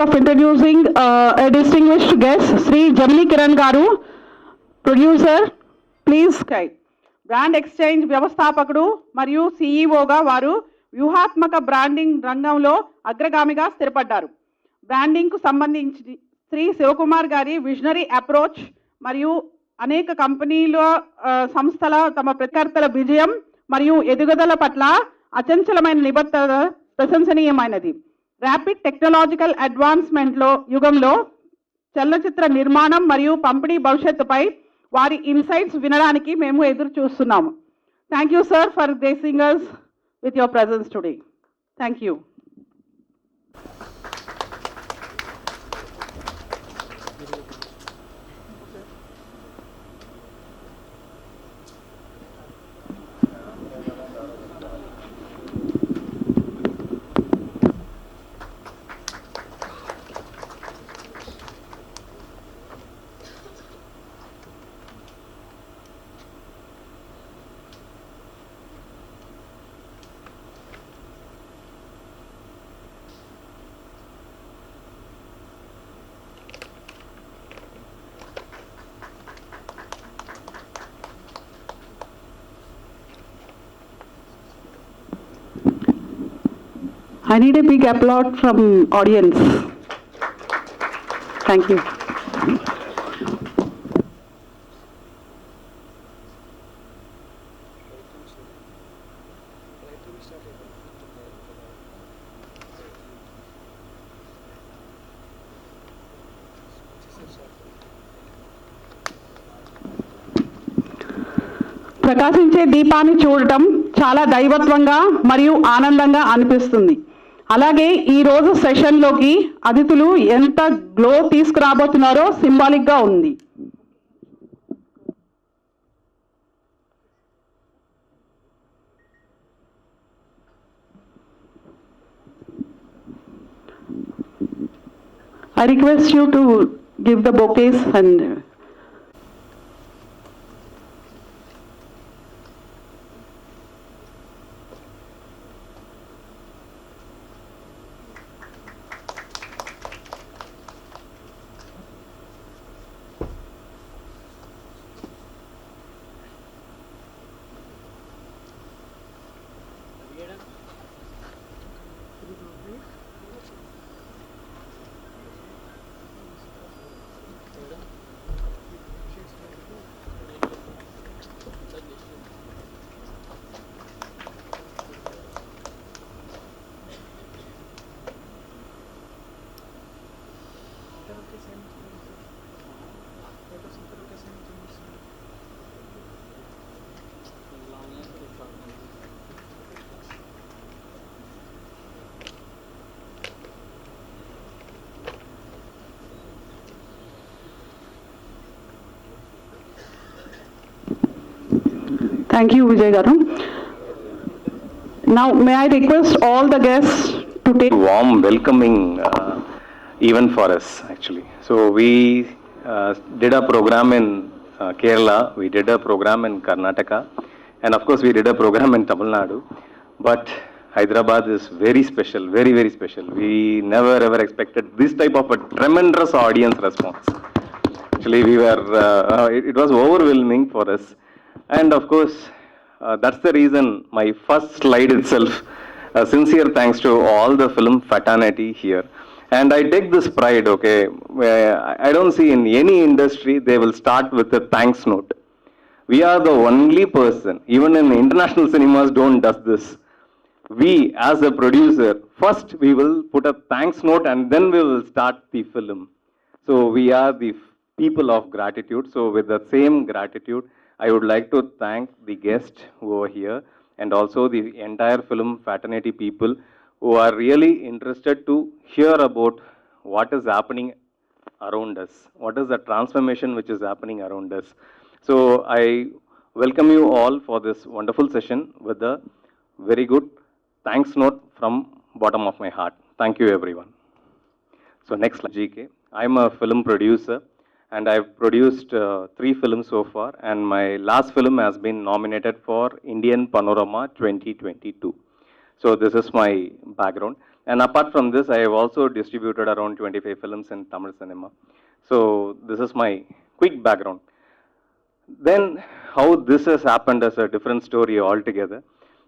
of introducing a distinguished guest, Sri Jamli Kiran Garu, producer. Please, brand exchange వ్యవస్థాపకుడు మరియు సిఇఓగా వారు వ్యూహాత్మక branding రంగంలో అగ్రగామిగా స్థిరపడ్డారు. బ్రాండింగ్కు సంబంధించి శ్రీ శివకుమార్ గారి విజనరీ అప్రోచ్ మరియు అనేక కంపెనీల సంస్థల తమ ప్రత్యర్థుల విజయం మరియు ఎదుగుదల పట్ల అచంచలమైన నిబద్ధత ప్రశంసనీయమైనది. ర్యాపిడ్ టెక్నాలజికల్ అడ్వాన్స్మెంట్లో యుగంలో చలనచిత్ర నిర్మాణం మరియు పంపిణీ భవిష్యత్తుపై వారి ఇన్సైట్స్ వినడానికి మేము ఎదురు చూస్తున్నాము. Thank you sir for gracing us with your presence today. Thank you. I need a big applaud from audience. Thank you. ప్రకాశించే దీపాన్ని చూడటం చాలా దైవత్వంగా మరియు ఆనందంగా అనిపిస్తుంది. అలాగే ఈరోజు సెషన్లోకి అతిథులు ఎంత గ్లో తీసుకురాబోతున్నారో సింబాలిక్గా ఉంది. I request you to give the bouquets and thank you, Vijay Garu. Now, may I request all the guests to take warm welcoming even for us actually. So we did a program in Kerala, we did a program in Karnataka, and of course we did a program in Tamil Nadu. But Hyderabad is very special, very, very special. We never ever expected this type of a tremendous audience response. Actually, we were, it was overwhelming for us. And of course, that's the reason my first slide itself, sincere thanks to all the film fraternity here. And I take this pride, okay, I don't see in any industry they will start with a thanks note. We are the only person, even in international cinemas don't does this. We as a producer, first we will put a thanks note and then we will start the film. So we are the people of gratitude. So with the same gratitude, I would like to thank the guests who are here and also the entire film fraternity people who are really interested to hear about what is happening around us, what is the transformation which is happening around us. So I welcome you all for this wonderful session with a very good thanks note from bottom of my heart. Thank you everyone. So next slide, GK. I'm a film producer and I've produced 3 films so far, and my last film has been nominated for Indian Panorama 2022. So this is my background. And apart from this, I have also distributed around 25 films in Tamil cinema. So this is my quick background. Then how this has happened is a different story altogether.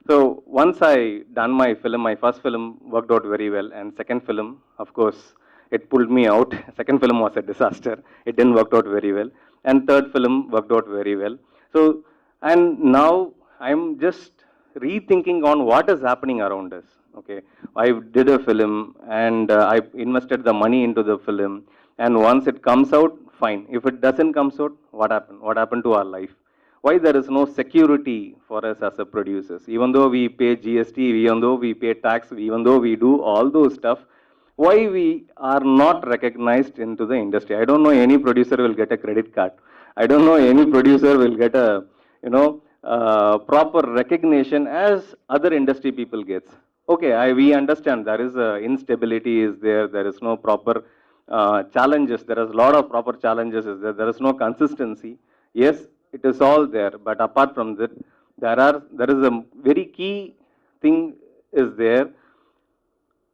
So once I done my film, my first film worked out very well, and second film, of course, it pulled me out. Second film was a disaster. It didn't work out very well, and third film worked out very well. So and now I'm just rethinking on what is happening around us. Okay, I did a film and I invested the money into the film, and once it comes out, fine. If it doesn't comes out, what happened? What happened to our life? Why there is no security for us as a producers? Even though we pay GST, even though we pay tax, even though we do all those stuff, why we are not recognized into the industry? I don't know any producer will get a credit card. I don't know any producer will get a proper recognition as other industry people gets. Okay, we understand there is a instability is there. There is no proper challenges. There is a lot of proper challenges. Is there? There is no consistency. Yes, it is all there. But apart from that, there is a very key thing is there.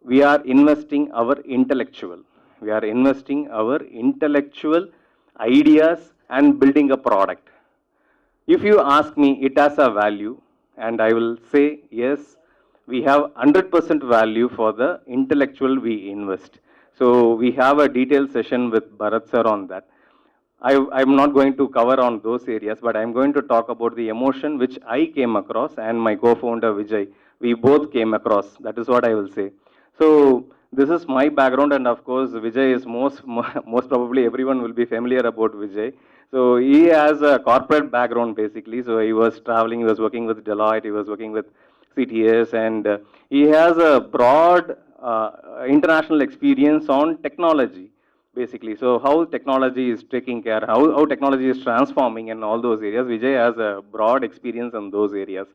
We are investing our intellectual. We are investing our intellectual ideas and building a product. If you ask me, it has a value, and I will say yes, we have 100% value for the intellectual we invest. So we have a detailed session with Bharat sir on that. I'm not going to cover on those areas, but I'm going to talk about the emotion which I came across and my co-founder Vijay. We both came across. That is what I will say. So this is my background, and of course Vijay is most probably everyone will be familiar about Vijay. So he has a corporate background basically. So he was traveling, he was working with Deloitte, he was working with CTS, and he has a broad international experience on technology basically. So how technology is taking care, how technology is transforming in all those areas. Vijay has a broad experience in those areas.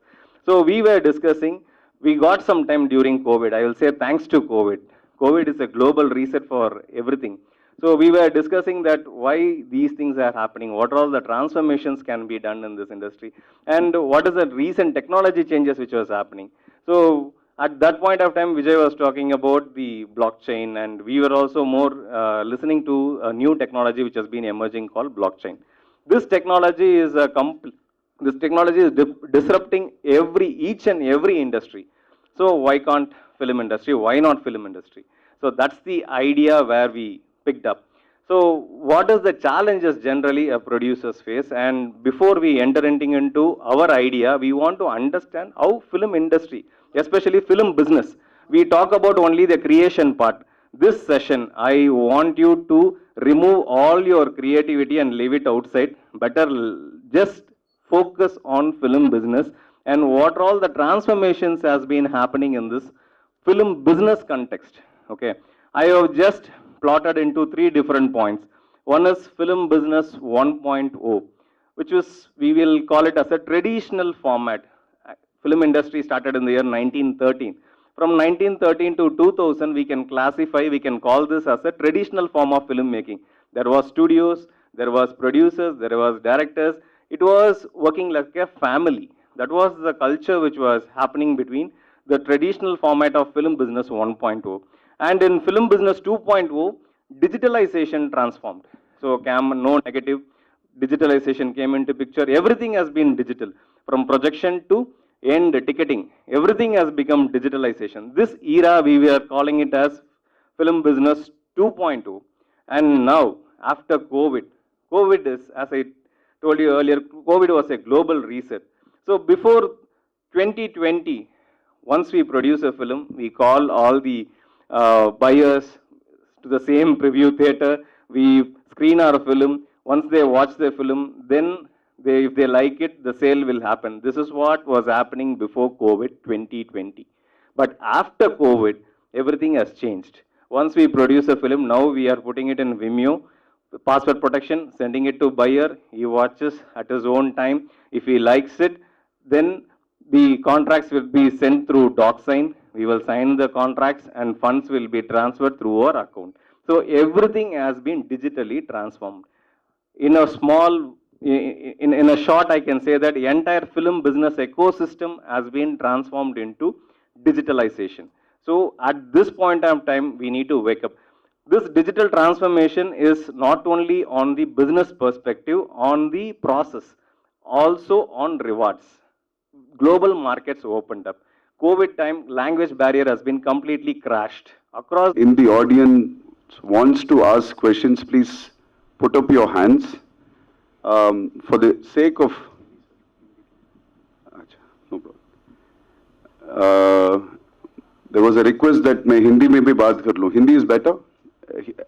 So we were discussing, we got some time during COVID. I will say thanks to COVID. COVID is a global reset for everything. So we were discussing that why these things are happening, what are all the transformations can be done in this industry, and what is the recent technology changes which was happening. So at that point of time, Vijay was talking about the blockchain, and we were also more listening to a new technology which has been emerging called blockchain. This technology is this technology is disrupting each and every industry. So why can't film industry? Why not film industry? So that's the idea where we picked up. So what is the challenges generally a producers face? And before we enter into our idea, we want to understand how film industry, especially film business, we talk about only the creation part. This session, I want you to remove all your creativity and leave it outside. Better just focus on film business and what all the transformations has been happening in this film business context. Okay, I have just plotted into three different points. One is film business 1.0, which is, we will call it as a traditional format. Film industry started in the year 1913. From 1913 to 2000, we can classify, we can call this as a traditional form of filmmaking. There was studios, there was producers, there was directors. It was working like a family. That was the culture which was happening between the traditional format of film business 1.0. And in film business 2.0, digitalization transformed. So no negative, digitalization came into picture. Everything has been digital, from projection to end ticketing. Everything has become digitalization. This era we were calling it as film business 2.0. And now, after COVID, COVID is, as I told you earlier, COVID was a global reset. So before 2020, once we produce a film, we call all the buyers to the same preview theater. We screen our film. Once they watch the film, then if they like it, the sale will happen. This is what was happening before COVID 2020. But after COVID, everything has changed. Once we produce a film, now we are putting it in Vimeo, password protection, sending it to buyer. He watches at his own time. If he likes it, then the contracts will be sent through DocSign. We will sign the contracts and funds will be transferred through our account. So everything has been digitally transformed. In a small, in a short, I can say that the entire film business ecosystem has been transformed into digitalization. So at this point of time, we need to wake up. This digital transformation is not only on the business perspective, on the process, also on rewards. Global markets opened up. COVID time, language barrier has been completely crashed across. In the audience wants to ask questions, please put up your hands. For the sake of, no problem. There was a request that मैं हिंदी में भी बात कर लूँ. Hindi is better.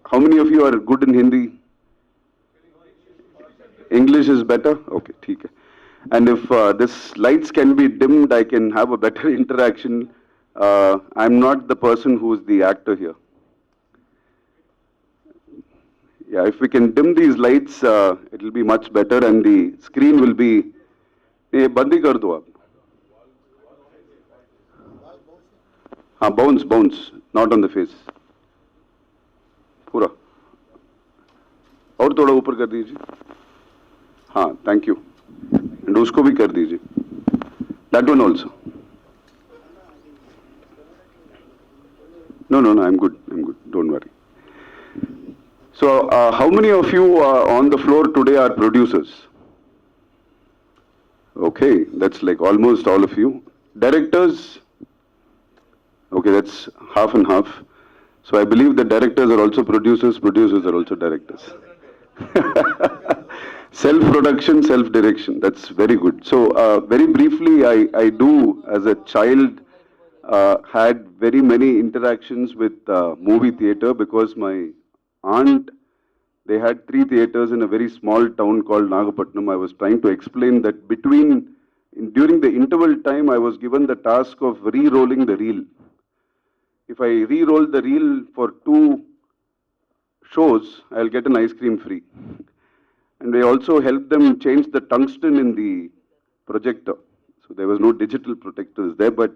How many of you are good in Hindi? English is better. Okay, ठीक है. And if this lights can be dimmed, I can have a better interaction. I'm not the person who is the actor here. Yeah, if we can dim these lights, it will be much better, and the screen will be. ये बंदी कर दो आप. हाँ, bounce, not on the face. पूरा. और थोड़ा ऊपर कर दीजिए. हाँ, thank you. And उसको भी कर दीजिए. That one also. No, I'm good. Don't worry. So, how many of you on the floor today are producers? Okay, that's like almost all of you. Directors? Okay, that's half and half. So I believe the directors are also producers are also directors. Self-production, self-direction, that's very good. So very briefly, I do, as a child, had very many interactions with movie theatre because my aunt, they had 3 theatres in a very small town called Nagapatnam. I was trying to explain that during the interval time, I was given the task of re-rolling the reel. If I re-roll the reel for 2 shows, I'll get an ice cream free. And I also helped them change the tungsten in the projector. So there was no digital projectors there. But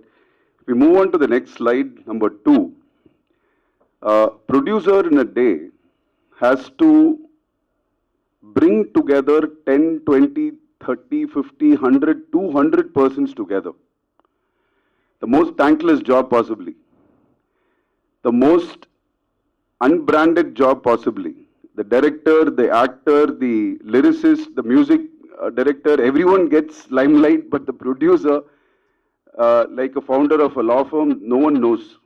if we move on to the next slide, number 2, producer in a day has to bring together 10, 20, 30, 50, 100, 200 persons together. The most thankless job possibly. The most unbranded job possibly. The director, the actor, the lyricist, the music director, everyone gets limelight, but the producer, like a founder of a law firm, no one knows.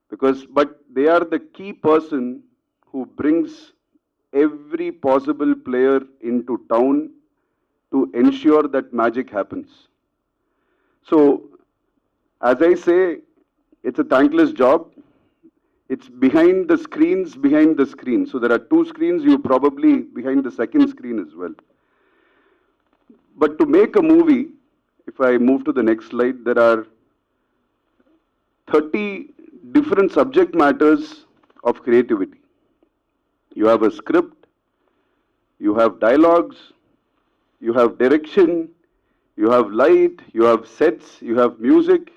But they are the key person who brings every possible player into town to ensure that magic happens. So, as I say, it's a thankless job. It's behind the screens. So there are 2 screens, you're probably behind the second screen as well. But to make a movie, if I move to the next slide, there are 30 different subject matters of creativity. You have a script, you have dialogues, you have direction, you have light, you have sets, you have music.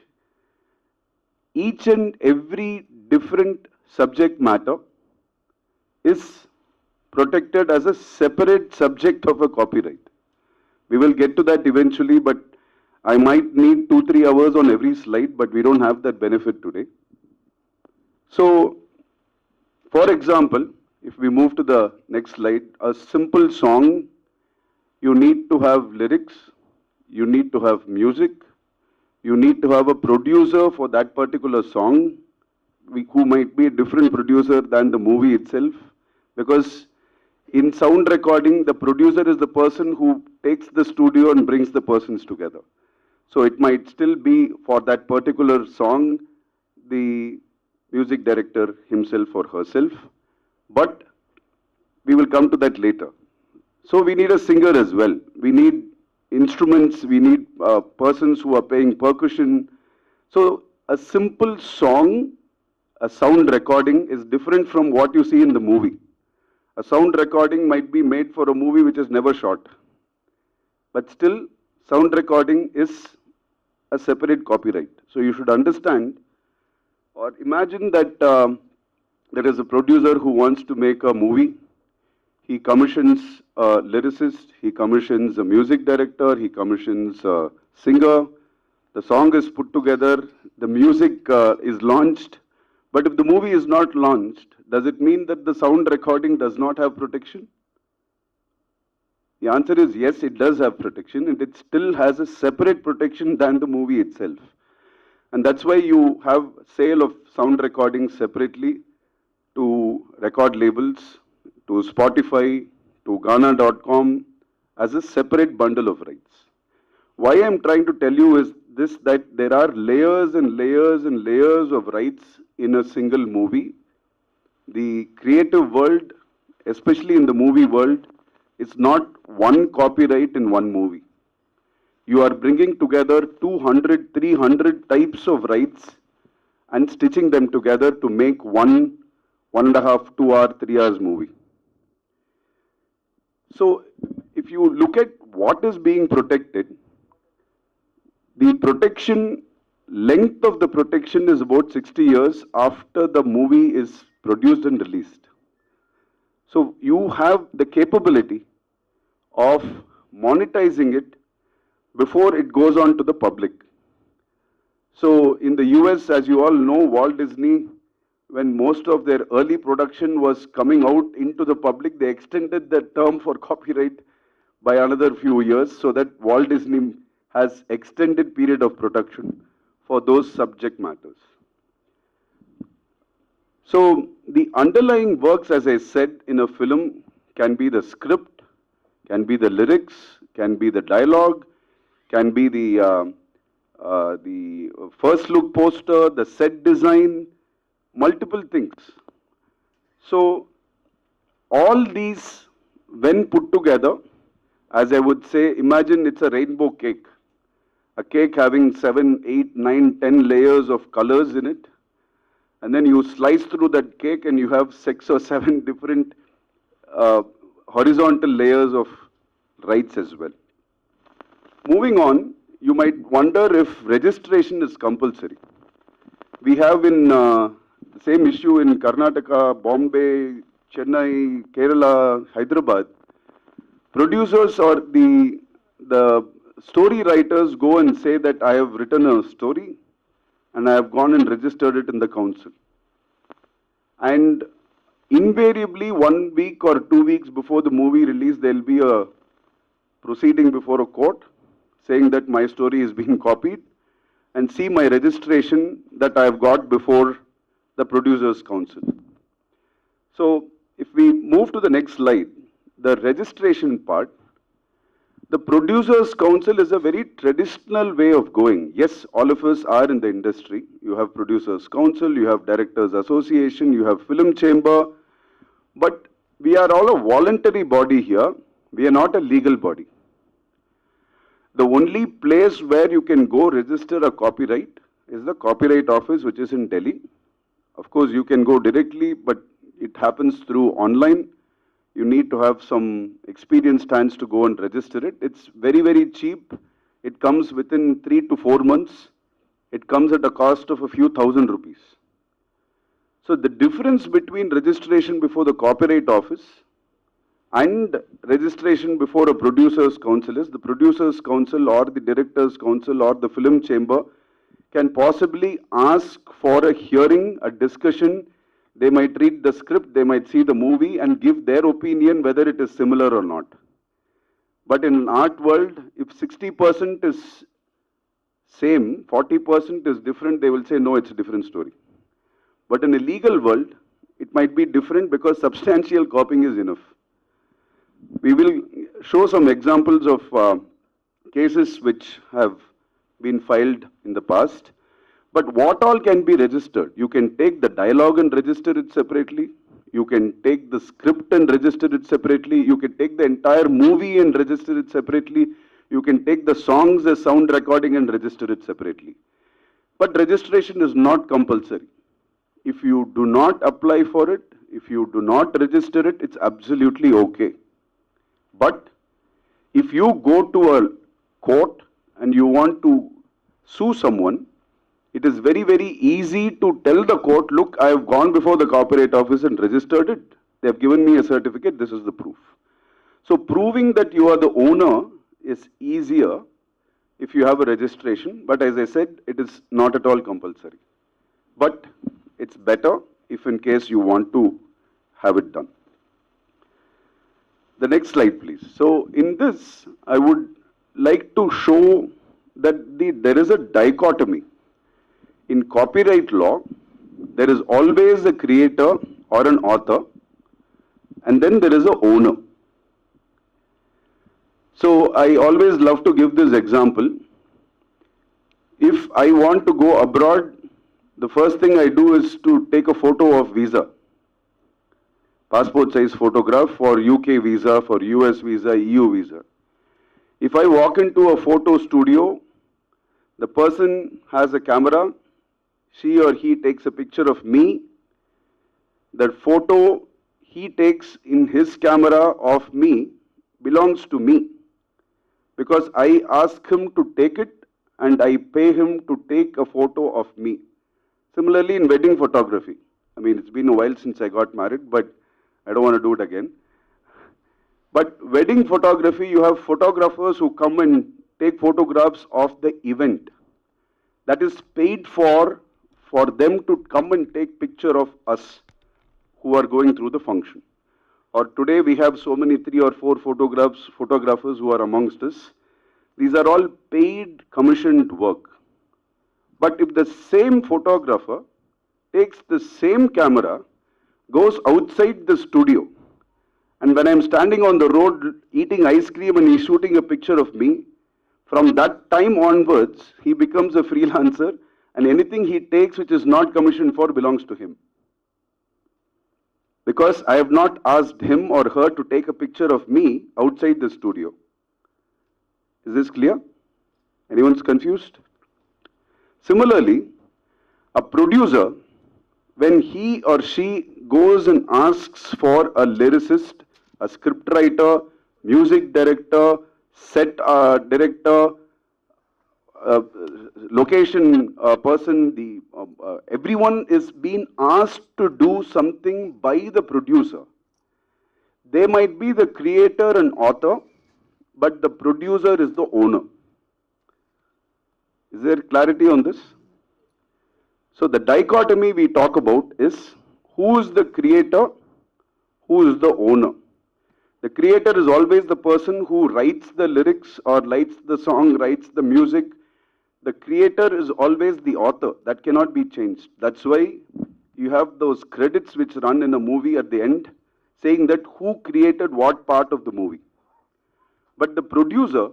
Each and every different subject matter is protected as a separate subject of a copyright. We will get to that eventually, but I might need 2-3 hours on every slide, but we don't have that benefit today. So, for example, if we move to the next slide, a simple song, you need to have lyrics, you need to have music, you need to have a producer for that particular song, who might be a different producer than the movie itself, because in sound recording, the producer is the person who takes the studio and brings the persons together. So it might still be for that particular song, the music director himself or herself, but we will come to that later. So we need a singer as well. We need instruments, we need persons who are playing percussion. So a simple song, a sound recording is different from what you see in the movie. A sound recording might be made for a movie which is never shot. But still, sound recording is a separate copyright. So you should understand, or imagine that there is a producer who wants to make a movie. He commissions a lyricist, he commissions a music director, he commissions a singer. the song is put together, the music is launched, but if the movie is not launched, does it mean that the sound recording does not have protection? The answer is yes, it does have protection, and it still has a separate protection than the movie itself. And that's why you have sale of sound recordings separately to record labels, to Spotify, to Ghana.com as a separate bundle of rights. Why I'm trying to tell you is this, that there are layers and layers and layers of rights in a single movie. The creative world, especially in the movie world, is not one copyright in one movie. You are bringing together 200, 300 types of rights and stitching them together to make one and a half, 2 hour, 3 hours movie. So if you look at what is being protected, the protection, length of the protection is about 60 years after the movie is produced and released. So you have the capability of monetizing it before it goes on to the public. So in the US, as you all know, Walt Disney, when most of their early production was coming out into the public, they extended the term for copyright by another few years so that Walt Disney has extended period of production for those subject matters. So the underlying works, as I said, in a film can be the script, can be the lyrics, can be the dialogue, can be the first look poster, the set design, multiple things. So all these, when put together, as I would say, imagine it's a rainbow cake. A cake having 7, 8, 9, 10 layers of colors in it. And then you slice through that cake and you have 6 or 7 different horizontal layers of rights as well. Moving on, you might wonder if registration is compulsory. We have in the same issue in Karnataka, Bombay, Chennai, Kerala, Hyderabad. Producers or the story writers go and say that I have written a story and I have gone and registered it in the council. And invariably 1 week or 2 weeks before the movie release, there will be a proceeding before a court saying that my story is being copied, and see my registration that I have got before the Producers Council. So if we move to the next slide, the registration part, the Producers Council is a very traditional way of going. Yes, all of us are in the industry. You have Producers Council, you have Directors Association, you have Film Chamber, but we are all a voluntary body here. We are not a legal body. The only place where you can go register a copyright is the Copyright Office, which is in Delhi. Of course, you can go directly, but it happens through online. You need to have some experienced hands to go and register it. It's very, very cheap. It comes within 3 to 4 months. It comes at a cost of a few thousand rupees. So the difference between registration before the Copyright Office and registration before a Producers Council is the Producers Council or the Directors Council or the Film Chamber can possibly ask for a hearing, a discussion. They might read the script, they might see the movie and give their opinion whether it is similar or not. But in an art world, if 60% is same, 40% is different, they will say, no, it's a different story. But in a legal world, it might be different because substantial copying is enough. We will show some examples of cases which have been filed in the past. But what all can be registered? You can take the dialogue and register it separately. You can take the script and register it separately. You can take the entire movie and register it separately. You can take the songs as sound recording and register it separately. But registration is not compulsory. If you do not apply for it, if you do not register it, it's absolutely okay. But if you go to a court and you want to sue someone, it is very, very easy to tell the court, look, I have gone before the Copyright Office and registered it. They have given me a certificate, this is the proof. So proving that you are the owner is easier if you have a registration, but as I said, it is not at all compulsory. But it's better if in case you want to have it done. The next slide, please. So in this, I would like to show that there is a dichotomy. In copyright law, there is always a creator or an author, and then there is a owner. So I always love to give this example. If I want to go abroad, the first thing I do is to take a photo of visa. Passport size photograph for UK visa, for US visa, EU visa. If I walk into a photo studio, the person has a camera, she or he takes a picture of me. That photo he takes in his camera of me belongs to me, because I ask him to take it and I pay him to take a photo of me. Similarly, in wedding photography, I mean, it's been a while since I got married, but I don't want to do it again. But wedding photography, you have photographers who come and take photographs of the event. That is paid for them to come and take picture of us who are going through the function. Or today we have so many 3 or 4 photographers who are amongst us. These are all paid commissioned work. But if the same photographer takes the same camera, goes outside the studio, and when I'm standing on the road eating ice cream and he's shooting a picture of me, from that time onwards, he becomes a freelancer, and anything he takes which is not commissioned for belongs to him. Because I have not asked him or her to take a picture of me outside the studio. Is this clear? Anyone's confused? Similarly, a producer, when he or she goes and asks for a lyricist, a scriptwriter, music director, set director, location person, everyone is being asked to do something by the producer. They might be the creator and author, but the producer is the owner. Is there clarity on this? So the dichotomy we talk about is who is the creator, who is the owner. The creator is always the person who writes the lyrics or writes the song, writes the music. The creator is always the author. That cannot be changed. That's why you have those credits which run in a movie at the end saying that who created what part of the movie. But the producer,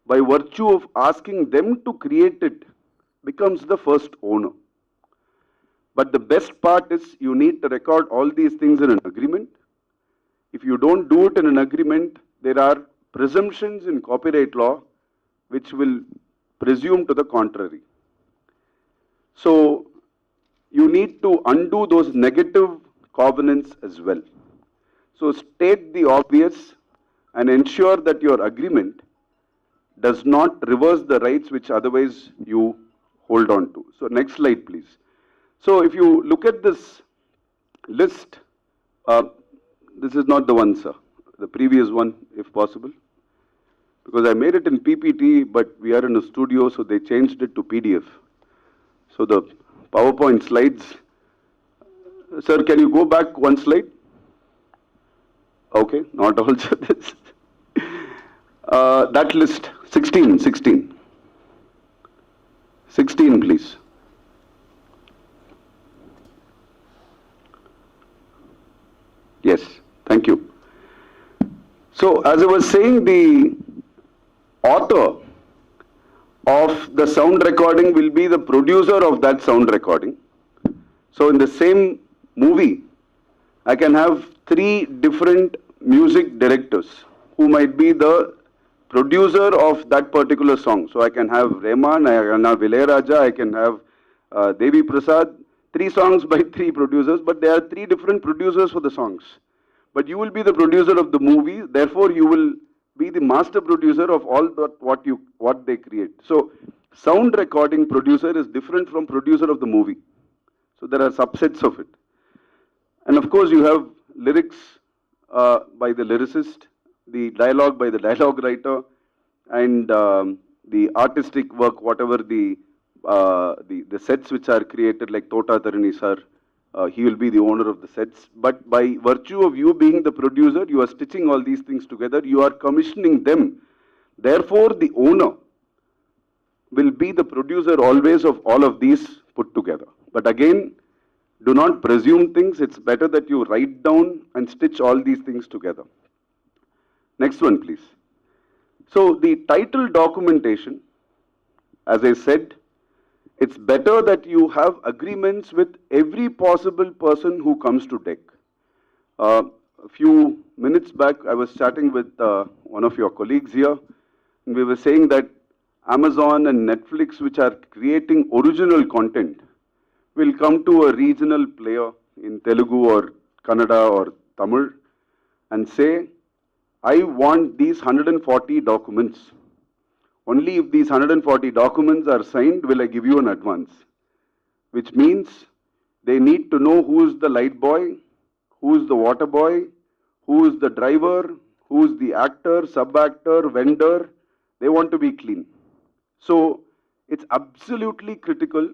by virtue of asking them to create it, becomes the first owner. But the best part is you need to record all these things in an agreement. If you don't do it in an agreement, there are presumptions in copyright law which will presume to the contrary. So you need to undo those negative covenants as well. So state the obvious and ensure that your agreement does not reverse the rights which otherwise you hold on to. So next slide, please. So if you look at this list, this is not the one, sir. The previous one, if possible. Because I made it in PPT, but we are in a studio, so they changed it to PDF. So the PowerPoint slides. Sir, can you go back one slide? Okay, not also this. That list, 16, please. Yes, thank you. So, as I was saying, the author of the sound recording will be the producer of that sound recording. So, in the same movie, I can have 3 different music directors who might be the producer of that particular song. So, I can have Rahman, I can have Ilayaraja, I can have Devi Prasad. 3 songs by 3 producers, but there are 3 different producers for the songs. But you will be the producer of the movie, therefore you will be the master producer of all what they create. So sound recording producer is different from producer of the movie. So there are subsets of it. And of course you have lyrics by the lyricist, the dialogue by the dialogue writer, and the artistic work, whatever the sets which are created, like Tota Tarani sir, he will be the owner of the sets. But by virtue of you being the producer, you are stitching all these things together, you are commissioning them. Therefore, the owner will be the producer always of all of these put together. But again, do not presume things. It's better that you write down and stitch all these things together. Next one, please. So the title documentation, as I said, it's better that you have agreements with every possible person who comes to deck. A few minutes back, I was chatting with one of your colleagues here, and we were saying that Amazon and Netflix, which are creating original content, will come to a regional player in Telugu or Kannada or Tamil and say, I want these 140 documents. Only if these 140 documents are signed will I give you an advance. Which means they need to know who is the light boy, who is the water boy, who is the driver, who is the actor, sub-actor, vendor. They want to be clean. So it's absolutely critical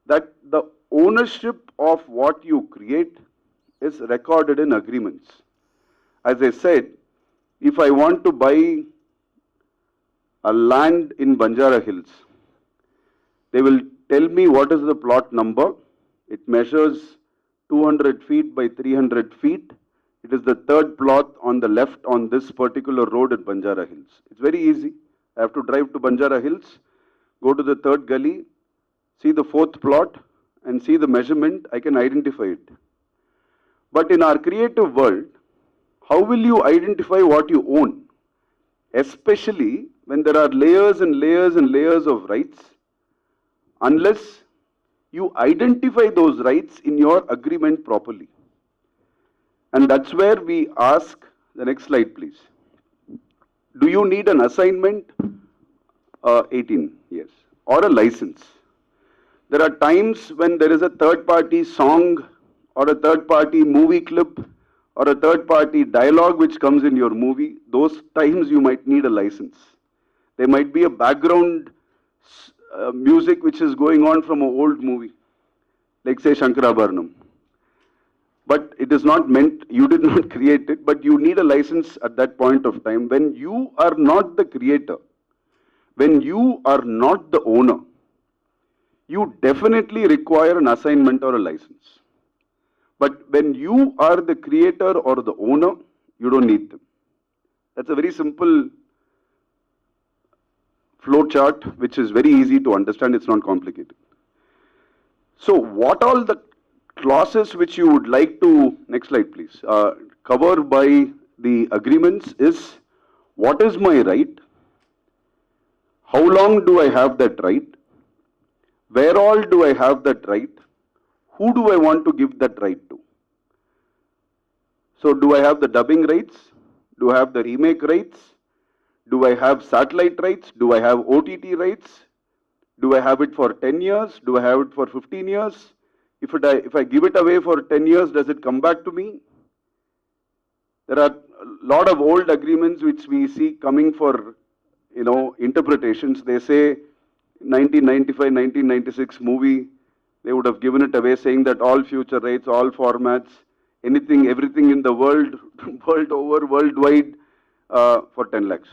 that the ownership of what you create is recorded in agreements. As I said, if I want to buy a land in Banjara Hills, they will tell me what is the plot number. It measures 200 feet by 300 feet. It is the third plot on the left on this particular road at Banjara Hills. It's very easy. I have to drive to Banjara Hills, go to the third gully, see the fourth plot, and see the measurement. I can identify it. But in our creative world, how will you identify what you own? Especially when there are layers and layers and layers of rights, unless you identify those rights in your agreement properly. And that's where we ask, the next slide please. Do you need an assignment? 18, yes. Or a license. There are times when there is a third party song or a third party movie clip or a third party dialogue which comes in your movie. Those times you might need a license. There might be a background music which is going on from an old movie, like say Shankarabharanam. But it is not meant, you did not create it, but you need a license at that point of time when you are not the creator, when you are not the owner. You definitely require an assignment or a license. But when you are the creator or the owner, you don't need them. That's a very simple flow chart, which is very easy to understand. It's not complicated. So what all the clauses which you would like to, next slide please, cover by the agreements is, what is my right? How long do I have that right? Where all do I have that right? Who do I want to give that right to? So do I have the dubbing rights? Do I have the remake rights? Do I have satellite rights? Do I have OTT rights? Do I have it for 10 years? Do I have it for 15 years? If I give it away for 10 years, does it come back to me? There are a lot of old agreements which we see coming for, interpretations. They say 1995, 1996 movie, they would have given it away saying that all future rights, all formats, anything, everything in the world, world over, worldwide, for 10 lakhs.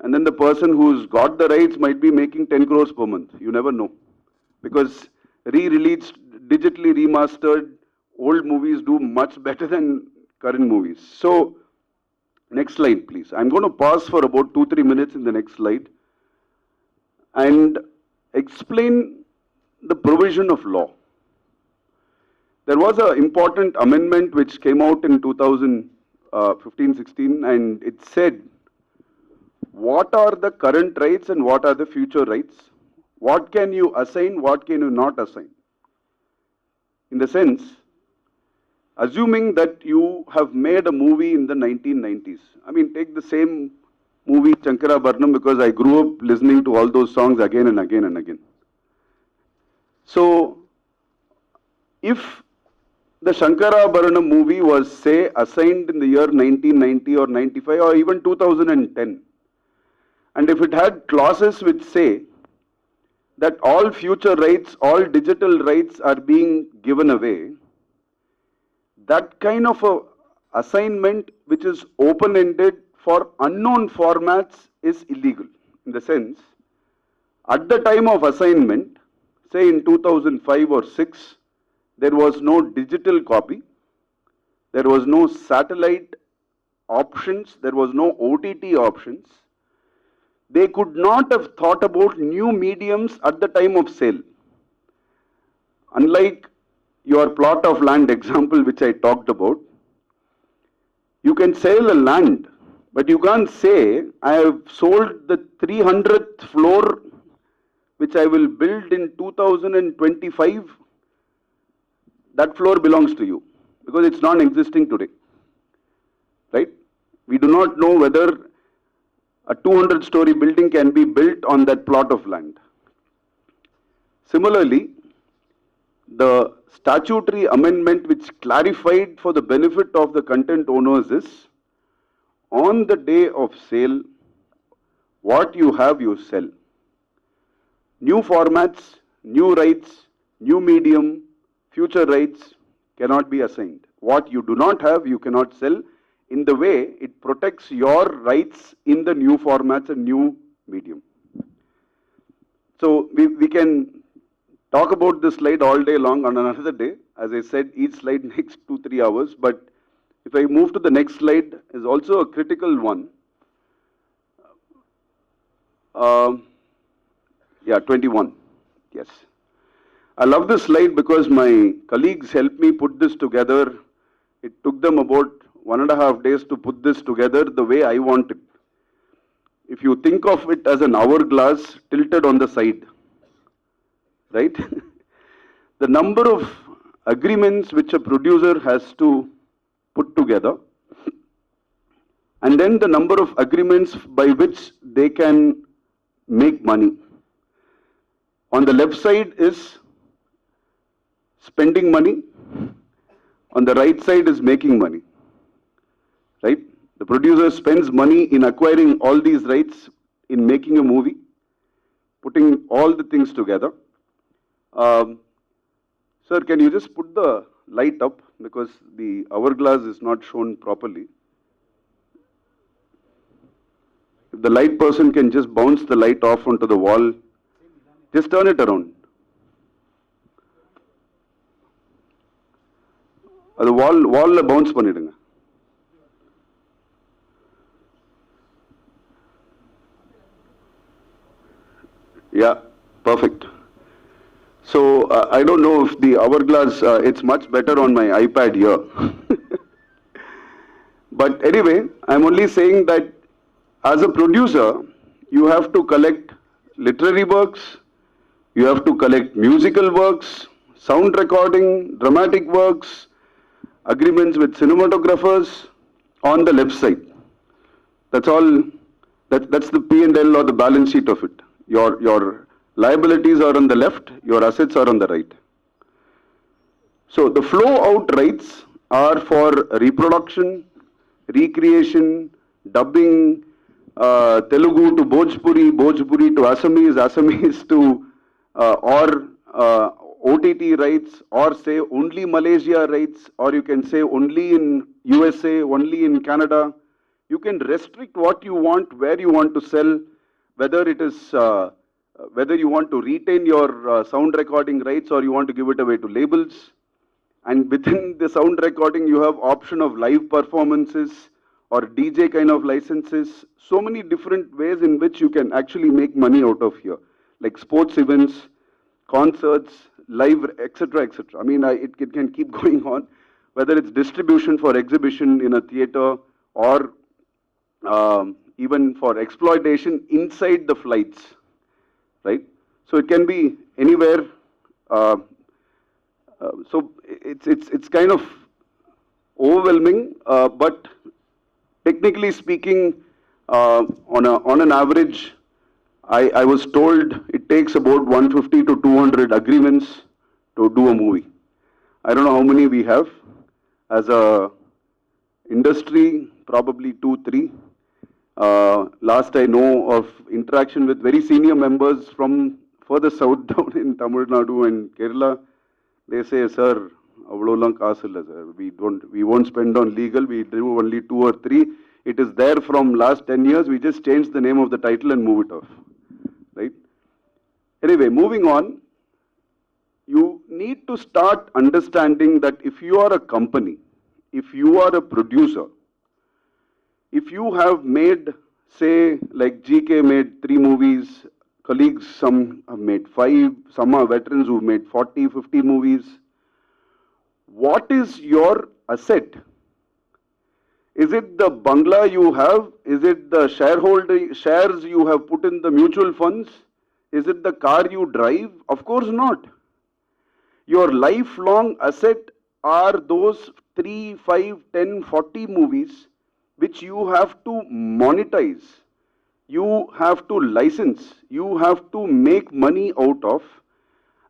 And then the person who's got the rights might be making 10 crores per month. You never know. Because re-released, digitally remastered, old movies do much better than current movies. So, next slide please. I'm going to pause for about 2-3 minutes in the next slide and explain the provision of law. There was an important amendment which came out in 2015-16, and it said what are the current rights and what are the future rights, what can you assign, what can you not assign. In the sense, assuming that you have made a movie in the 1990s, take the same movie Shankarabharanam, because I grew up listening to all those songs again and again and again. So, if the Shankarabharanam movie was, say, assigned in the year 1990 or 95 or even 2010, And if it had clauses which say that all future rights, all digital rights are being given away, that kind of a assignment which is open-ended for unknown formats is illegal. In the sense, at the time of assignment, say in 2005 or 6, there was no digital copy, there was no satellite options, there was no OTT options. They could not have thought about new mediums at the time of sale. Unlike your plot of land example which I talked about, you can sell a land, but you can't say, I have sold the 300th floor which I will build in 2025, that floor belongs to you, because it's non-existing today, right? We do not know whether a 200-story building can be built on that plot of land. Similarly, the statutory amendment which clarified for the benefit of the content owners is, on the day of sale, what you have, you sell. New formats, new rights, new medium, future rights cannot be assigned. What you do not have, you cannot sell. In the way, it protects your rights in the new formats and new medium. So we can talk about this slide all day long on another day. As I said, each slide takes 2-3 hours. But if I move to the next slide, is also a critical one. 21. Yes. I love this slide because my colleagues helped me put this together. It took them about 1.5 days to put this together the way I want it. If you think of it as an hourglass tilted on the side, right? The number of agreements which a producer has to put together, and then the number of agreements by which they can make money. On the left side is spending money, on the right side is making money, right? The producer spends money in acquiring all these rights, in making a movie, putting all the things together. Sir, can you just put the light up, because the hourglass is not shown properly. If the light person can just bounce the light off onto the wall, just turn it around. அது வால்ல bounce பண்ணிடுங்க. Yeah, perfect. So I don't know if the hourglass, it's much better on my iPad here. But anyway, I'm only saying that as a producer, you have to collect literary works, you have to collect musical works, sound recording, dramatic works, agreements with cinematographers on the left side. That's all. That's the P&L or the balance sheet of it. Your liabilities are on the left, your assets are on the right. So the flow out rights are for reproduction, recreation, dubbing, Telugu to Bhojpuri, Bhojpuri to Assamese, Assamese to OTT rights, or say only Malaysia rights, or you can say only in USA, only in Canada. You can restrict what you want, where you want to sell, whether it is whether you want to retain your sound recording rights or you want to give it away to labels. And within the sound recording, you have option of live performances or DJ kind of licenses. So many different ways in which you can actually make money out of here, like sports events, concerts, live, etc., etc. I mean, it can keep going on, whether it's distribution for exhibition in a theater or even for exploitation inside the flights, right? So it can be anywhere. So it's kind of overwhelming, but technically speaking, on an average, I was told it takes about 150 to 200 agreements to do a movie. I don't know how many we have. As a industry, probably 2-3. Last I know of interaction with very senior members from further south down in Tamil Nadu and Kerala, they say, sir, avlolam kaasu illa, sir. We won't spend on legal. We do only 2 or 3. It is there from last 10 years. We just change the name of the title and move it off, right? Anyway, moving on. You need to start understanding that if you are a company, if you are a producer, if you have made, say, like GK made 3 movies, colleagues, some have made 5, some are veterans who've made 40, 50 movies. What is your asset? Is it the bungalow you have? Is it the shares you have put in the mutual funds? Is it the car you drive? Of course not. Your lifelong asset are those 3, 5, 10, 40 movies which you have to monetize, you have to license, you have to make money out of.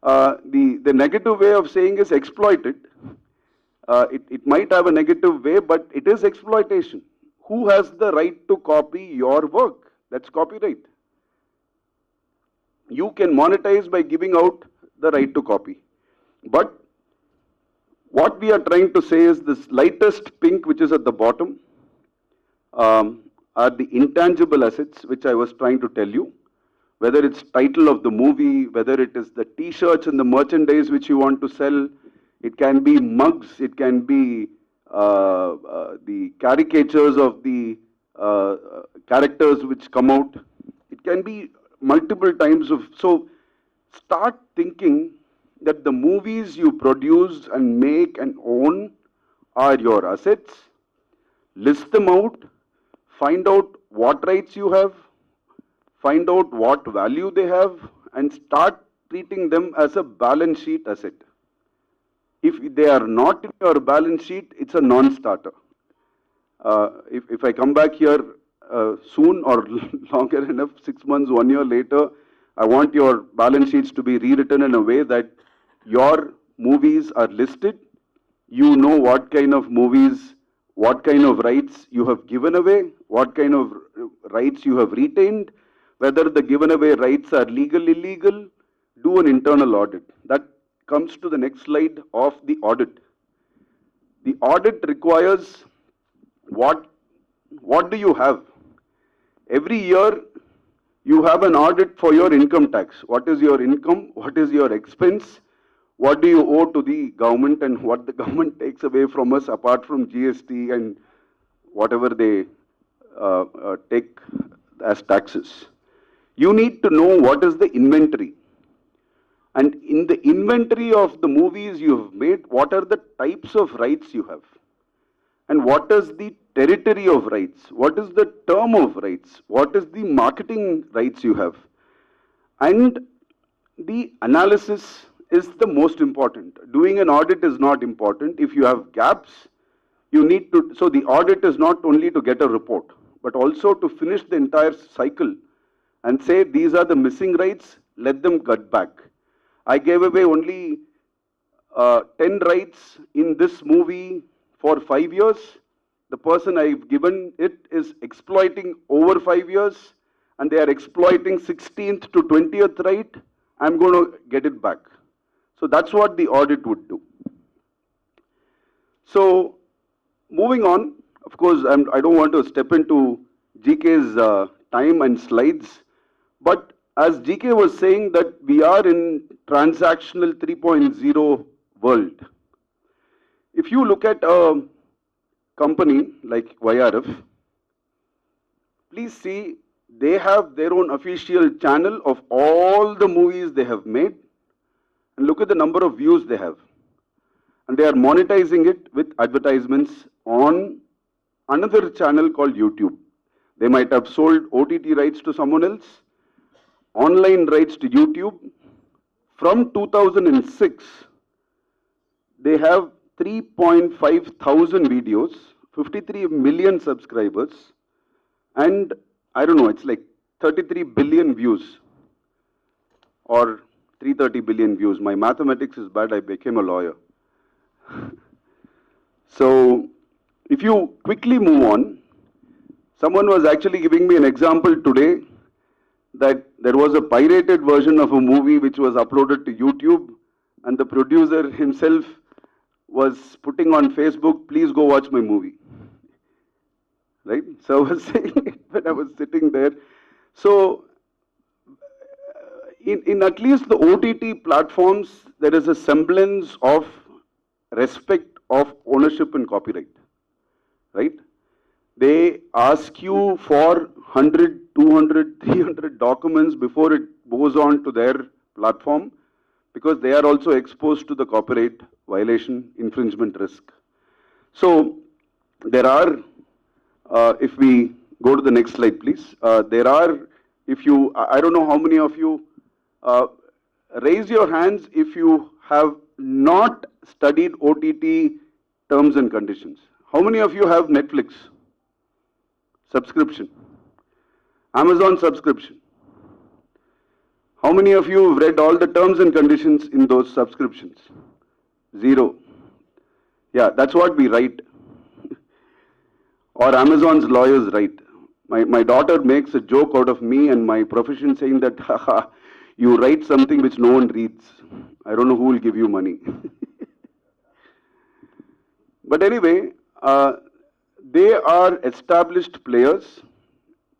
The negative way of saying is exploited. It might have a negative way, but it is exploitation. Who has the right to copy your work? That's copyright. You can monetize by giving out the right to copy. But what we are trying to say is this lightest pink, which is at the bottom, are the intangible assets, which I was trying to tell you. Whether it's title of the movie, whether it is the t-shirts and the merchandise which you want to sell, it can be mugs, it can be the caricatures of the characters which come out. It can be multiple times of, so start thinking that the movies you produce and make and own are your assets. List them out, find out what rights you have, find out what value they have, and start treating them as a balance sheet asset. If they are not in your balance sheet, it's a non-starter. If I come back here soon or longer enough, 6 months, 1 year later, I want your balance sheets to be rewritten in a way that your movies are listed. You know what kind of movies, what kind of rights you have given away, what kind of rights you have retained, whether the given away rights are legal, illegal. Do an internal audit. That comes to the next slide of the audit. The audit requires what do you have? Every year you have an audit for your income tax. What is your income? What is your expense? What do you owe to the government and what the government takes away from us apart from GST and whatever they take as taxes? You need to know what is the inventory. And in the inventory of the movies you have made, what are the types of rights you have? And what is the territory of rights? What is the term of rights? What is the marketing rights you have? And the analysis is the most important. Doing an audit is not important. If you have gaps, you need to, so the audit is not only to get a report, but also to finish the entire cycle and say, these are the missing rights, let them get back. I gave away only 10 rights in this movie for 5 years. The person I've given it is exploiting over 5 years, and they are exploiting 16th to 20th right. I'm going to get it back. So that's what the audit would do. So moving on, of course, I don't want to step into GK's time and slides, but as GK was saying that we are in transactional 3.0 world. If you look at a company like YRF, please see they have their own official channel of all the movies they have made, and look at the number of views they have. And they are monetizing it with advertisements on another channel called YouTube. They might have sold OTT rights to someone else, online rights to YouTube. From 2006, they have 3.5 thousand videos, 53 million subscribers, and I don't know, it's like 33 billion views or 330 billion views. My mathematics is bad, I became a lawyer. So if you quickly move on, Someone was actually giving me an example today that there was a pirated version of a movie which was uploaded to YouTube, and the producer himself was putting on Facebook, please go watch my movie. Right? So I was saying it when I was sitting there. So, in at least the OTT platforms, there is a semblance of respect of ownership and copyright. Right? They ask you for 100, 200, 300 documents before it goes on to their platform, because they are also exposed to the copyright violation, infringement risk. So there are, if we go to the next slide, please. There are, if you, I don't know how many of you, raise your hands if you have not studied OTT terms and conditions. How many of you have Netflix subscription? Amazon subscription? How many of you have read all the terms and conditions in those subscriptions? Zero. Yeah, that's what we write. Or Amazon's lawyers write. My daughter makes a joke out of me and my profession, saying that, haha, you write something which no one reads. I don't know who will give you money. But anyway, they are established players,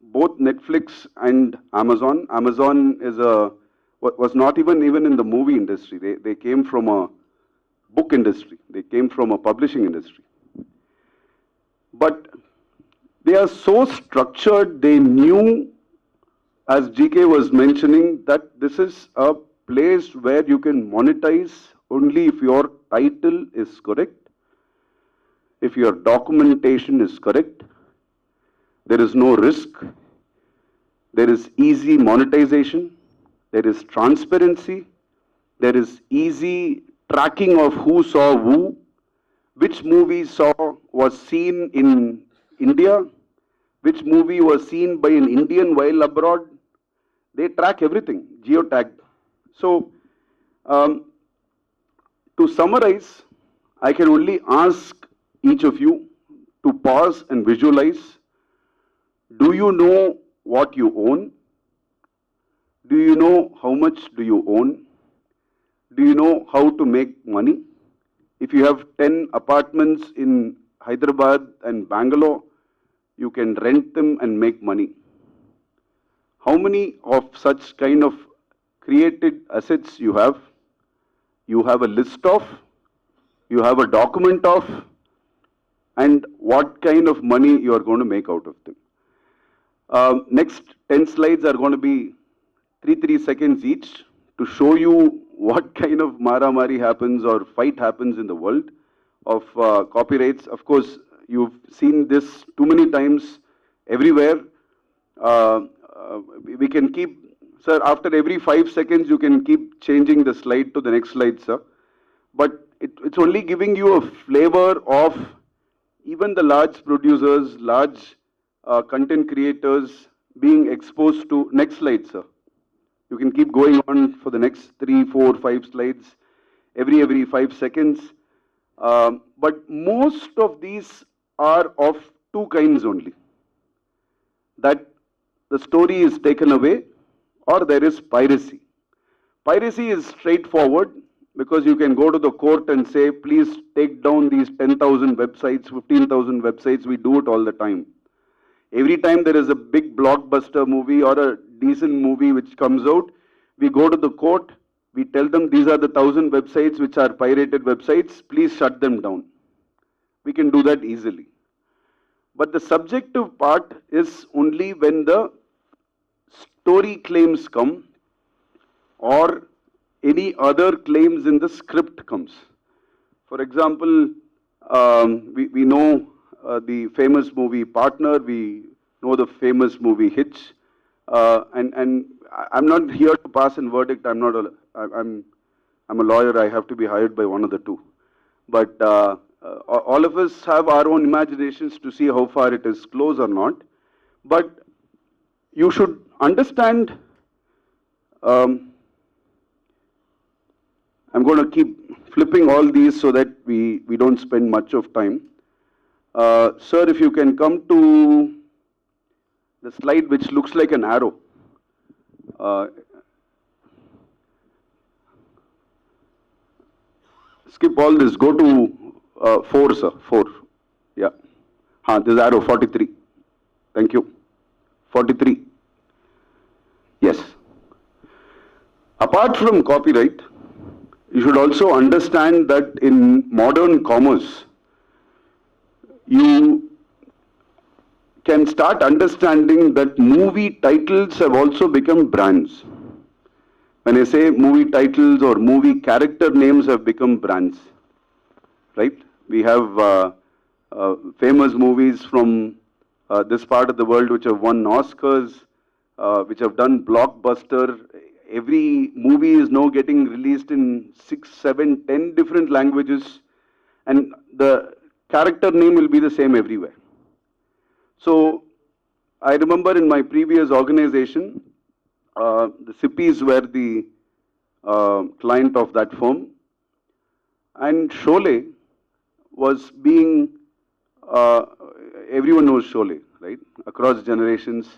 both Netflix and Amazon. Amazon is was not even in the movie industry. They came from a book industry. They came from a publishing industry. But they are so structured, they knew, as GK was mentioning, that this is a place where you can monetize only if your title is correct, if your documentation is correct, there is no risk, there is easy monetization, there is transparency, there is easy tracking of who saw who, which movie was seen in India, which movie was seen by an Indian while abroad. They track everything, geotagged. So, to summarize, I can only ask each of you to pause and visualize. Do you know what you own? Do you know how much do you own? Do you know how to make money? If you have 10 apartments in Hyderabad and Bangalore, you can rent them and make money. How many of such kind of created assets you have? You have a list of, you have a document of, and what kind of money you are going to make out of them. Next 10 slides are going to be 3 seconds each to show you what kind of maramari happens or fight happens in the world of copyrights. Of course, you've seen this too many times everywhere. We can keep, sir, after every 5 seconds, you can keep changing the slide to the next slide, sir. But it's only giving you a flavor of even the large producers, large content creators being exposed to. Next slide, sir. You can keep going on for the next 3, 4, 5 slides every 5 seconds. But most of these are of two kinds only. That the story is taken away, or there is piracy. Piracy is straightforward, because you can go to the court and say, please take down these 10,000 websites, 15,000 websites. We do it all the time. Every time there is a big blockbuster movie or a decent movie which comes out, we go to the court, we tell them these are the 1,000 websites which are pirated websites, please shut them down. We can do that easily. But the subjective part is only when the story claims come or any other claims in the script comes. For example, we know the famous movie Partner, we know the famous movie Hitch, and I'm not here to pass a verdict. I'm a lawyer. I have to be hired by one of the two. But all of us have our own imaginations to see how far it is close or not. But you should understand. I'm going to keep flipping all these so that we don't spend much of time. Sir, if you can come to the slide which looks like an arrow. Uh, Skip all this. Go to 4, sir. 4. Yeah. This arrow 43. Thank you. 43. Yes. Apart from copyright, you should also understand that in modern commerce, you can start understanding that movie titles have also become brands. When I say movie titles or movie character names have become brands, right? We have famous movies from this part of the world which have won Oscars, which have done blockbuster. Every movie is now getting released in 6, 7, 10 different languages, and the character name will be the same everywhere. So I remember in my previous organization, the Sippies were the client of that firm, and Sholay was being, everyone knows Sholay, right, across generations,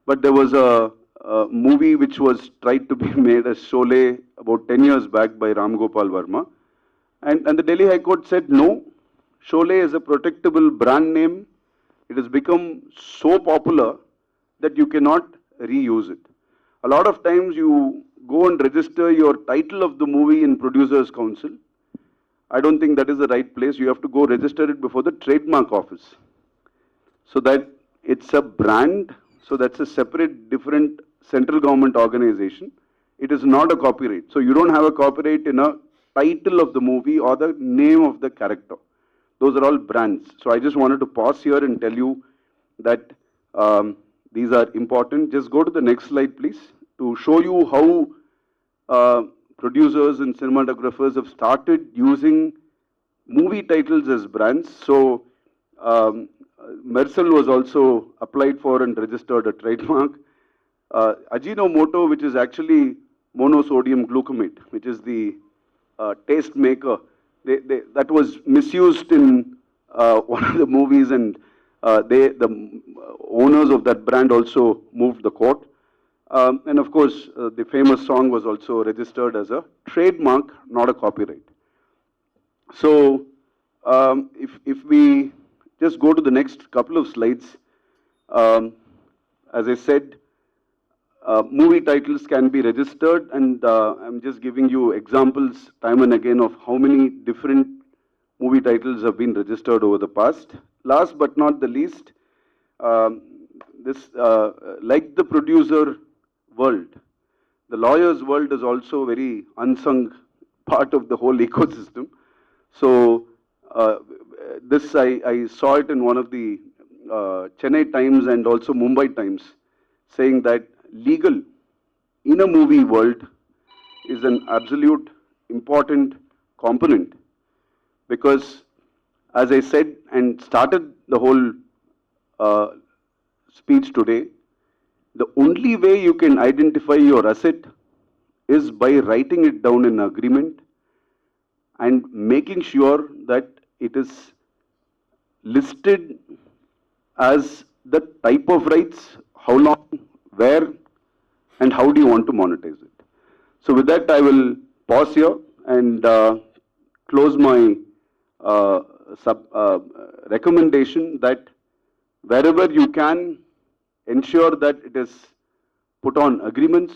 but there was a movie which was tried to be made as Sholay about 10 years back by Ram Gopal Verma, and the Delhi High Court said no, Sholay is a protectable brand name. It has become so popular that you cannot reuse it. A lot of times you go and register your title of the movie in Producers Council. I don't think that is the right place. You have to go register it before the trademark office, so that it's a brand. So that's a separate, different central government organization. It is not a copyright. So you don't have a copyright in a title of the movie or the name of the character. Those are all brands. So I just wanted to pause here and tell you that these are important. Just go to the next slide, please, to show you how producers and cinematographers have started using movie titles as brands. So Mercel was also applied for and registered a trademark. Ajinomoto, which is actually monosodium glutamate, which is the taste maker, that was misused in one of the movies, and the owners of that brand also moved the court. And of course, the famous song was also registered as a trademark, not a copyright. So if we just go to the next couple of slides, as I said, movie titles can be registered, and I'm just giving you examples time and again of how many different movie titles have been registered over the past. Last but not the least, like the producer world, the lawyer's world is also a very unsung part of the whole ecosystem. So this I saw it in one of the Chennai Times and also Mumbai Times, saying that legal in a movie world is an absolute important component, because as I said and started the whole speech today, the only way you can identify your asset is by writing it down in agreement and making sure that it is listed as the type of rights, how long, where, and how do you want to monetize it. So with that, I will pause here and close my recommendation that wherever you can, ensure that it is put on agreements.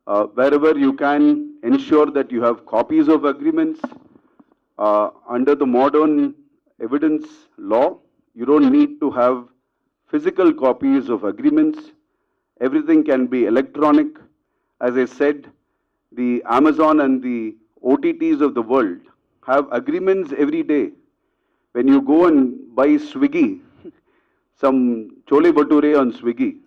Wherever you can, ensure that you have copies of agreements. Under the modern evidence law, you don't need to have physical copies of agreements. Everything can be electronic. As I said, the Amazon and the OTTs of the world have agreements every day. When you go and buy Swiggy, some chole bhature on Swiggy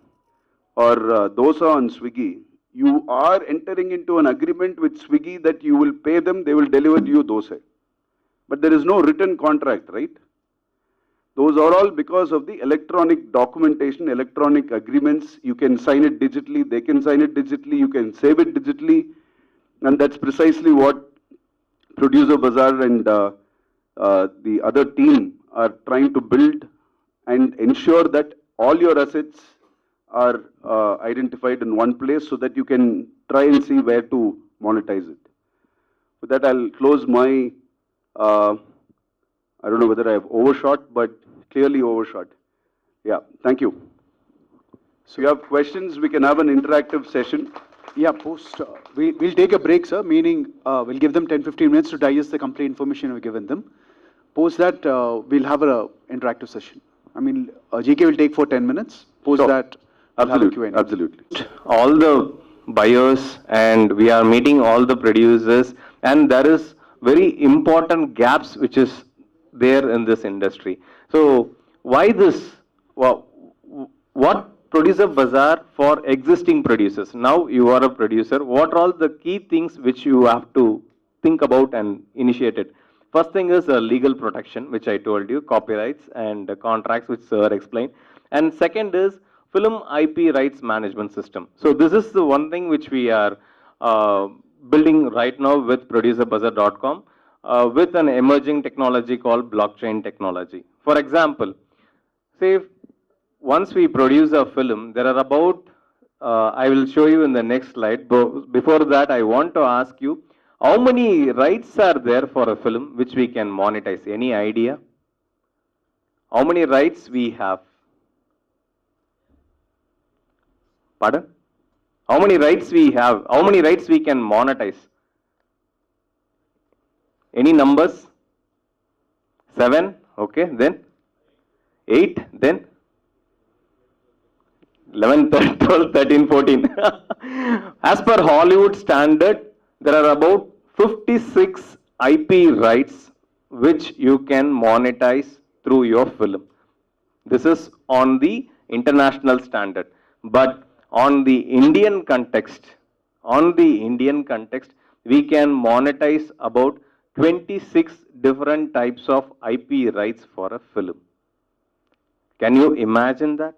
or dosa on Swiggy, you are entering into an agreement with Swiggy that you will pay them, they will deliver you dosa. But there is no written contract, right? Those are all because of the electronic documentation, electronic agreements. You can sign it digitally, they can sign it digitally, you can save it digitally, and that's precisely what Producer Bazaar and the other team are trying to build and ensure that all your assets are identified in one place so that you can try and see where to monetize it. With that, I'll close my, I don't know whether I have overshot, but clearly overshot. Yeah, thank you. So you have questions, we can have an interactive session. Yeah, we'll take a break, sir, meaning we'll give them 10-15 minutes to digest the complete information we've given them. Post that, we'll have an interactive session. I mean, GK will take for 10 minutes. Post Sure. that, we'll have a Absolutely, Q&A. absolutely. All the buyers and we are meeting all the producers, and there is very important gaps which is there in this industry. So why this? What producer bazaar for existing producers? Now you are a producer. What are all the key things which you have to think about and initiate it? First thing is legal protection, which I told you, copyrights and contracts, which Sir explained. And second is film IP rights management system. So this is the one thing which we are building right now with producerbazaar.com with an emerging technology called blockchain technology. For example, say once we produce a film, there are about, I will show you in the next slide. Before that, I want to ask you, how many rights are there for a film which we can monetize? Any idea? How many rights we have? Pardon? How many rights we have? How many rights we can monetize? Any numbers? 7? Okay, then? 8? Then? 11, 12, 13, 14. As per Hollywood standard, there are about 56 IP rights which you can monetize through your film. This is on the international standard. But on the Indian context, we can monetize about 26 different types of IP rights for a film. Can you imagine that?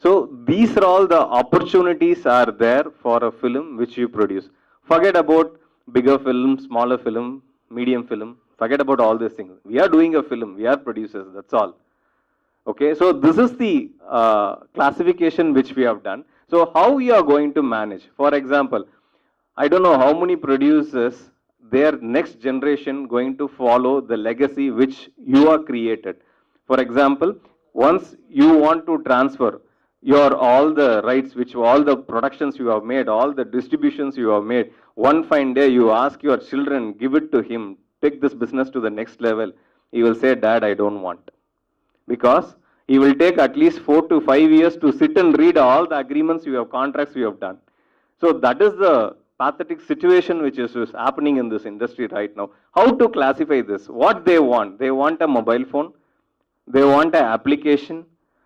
So these are all the opportunities are there for a film which you produce. Forget about bigger film, smaller film, medium film. Forget about all these things. We are doing a film. We are producers. That's all. Okay. So this is the classification which we have done. So how we are going to manage? For example, I don't know how many producers, their next generation going to follow the legacy which you are created. For example, once you want to transfer your all the rights which all the productions you have made, all the distributions you have made, one fine day you ask your children, give it to him, take this business to the next level, he will say, Dad, I don't want. Because he will take at least 4 to 5 years to sit and read all the agreements you have, contracts you have done. So that is the pathetic situation which is happening in this industry right now. How to classify this? What they want? They want a mobile phone. They want an application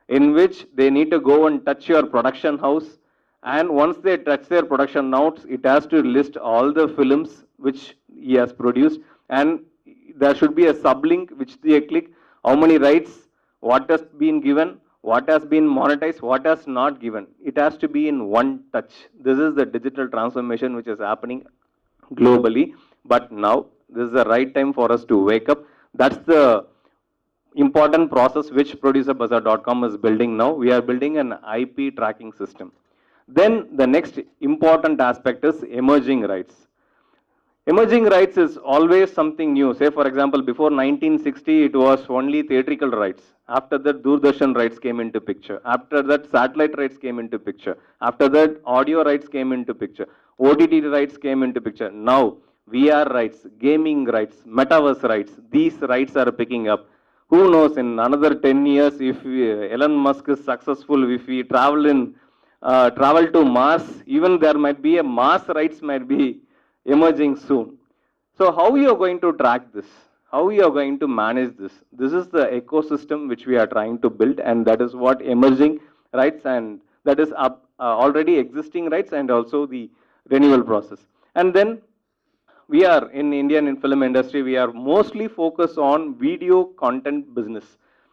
in which they need to go and touch your production house. And once they touch their production house, it has to list all the films which he has produced. And there should be a sublink which they click. How many rights? What has been given? What has been monetized? What has not given? It has to be in one touch. This is the digital transformation which is happening globally. But now, this is the right time for us to wake up. That's the important process which producerbazaar.com is building now. We are building an IP tracking system. Then the next important aspect is emerging rights. Emerging rights is always something new. Say for example, before 1960 it was only theatrical rights. After that Doordarshan rights came into picture. After that satellite rights came into picture. After that audio rights came into picture. OTT rights came into picture. Now VR rights, gaming rights, metaverse rights, these rights are picking up. Who knows, in another 10 years, if Elon Musk is successful, if we travel to Mars, even there might be a Mars rights might be emerging soon. So how we are going to track this? How we are going to manage this? This is the ecosystem which we are trying to build, and that is what emerging rights and that is already existing rights and also the renewal process. And then we are in Indian film industry, we are mostly focused on video content business.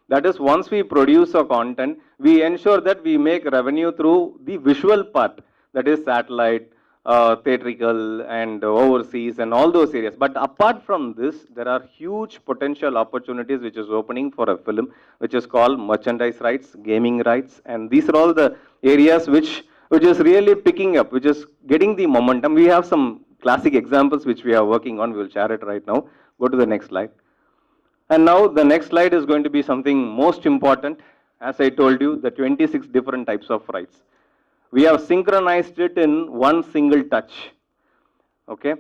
That is, once we produce a content, we ensure that we make revenue through the visual part, that is satellite, theatrical and overseas and all those areas. But apart from this, there are huge potential opportunities which is opening for a film, which is called merchandise rights, gaming rights, and these are all the areas which is really picking up, which is getting the momentum. We have some classic examples which we are working on. We will share it right now. Go to the next slide. And now the next slide is going to be something most important. As I told you, the 26 different types of rights. We have synchronized it in one single touch. Okay.